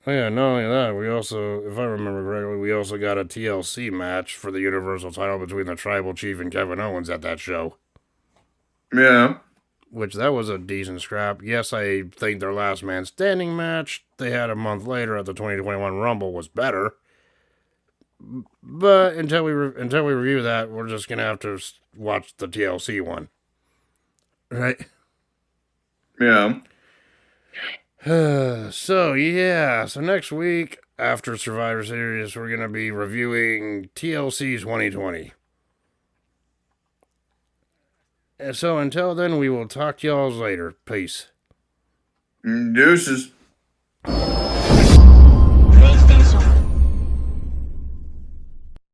Oh yeah, not only that, we also, if I remember correctly, we also got a TLC match for the Universal title between the Tribal Chief and Kevin Owens at that show. Yeah. Which that was a decent scrap. Yes, I think their last man standing match they had a month later at the 2021 Rumble was better. But until we review that, we're just gonna have to watch the TLC one, right? Yeah. So next week after Survivor Series, we're gonna be reviewing TLC 2020. And so until then, we will talk to y'all later. Peace. Deuces.